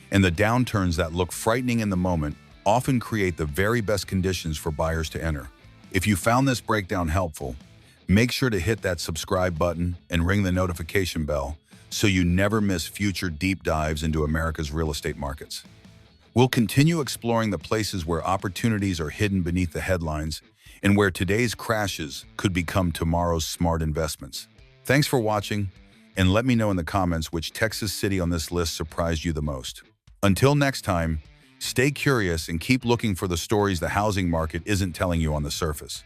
and the downturns that look frightening in the moment often create the very best conditions for buyers to enter. If you found this breakdown helpful, make sure to hit that subscribe button and ring the notification bell so you never miss future deep dives into America's real estate markets. We'll continue exploring the places where opportunities are hidden beneath the headlines and where today's crashes could become tomorrow's smart investments. Thanks for watching, and let me know in the comments which Texas city on this list surprised you the most. Until next time, stay curious and keep looking for the stories the housing market isn't telling you on the surface.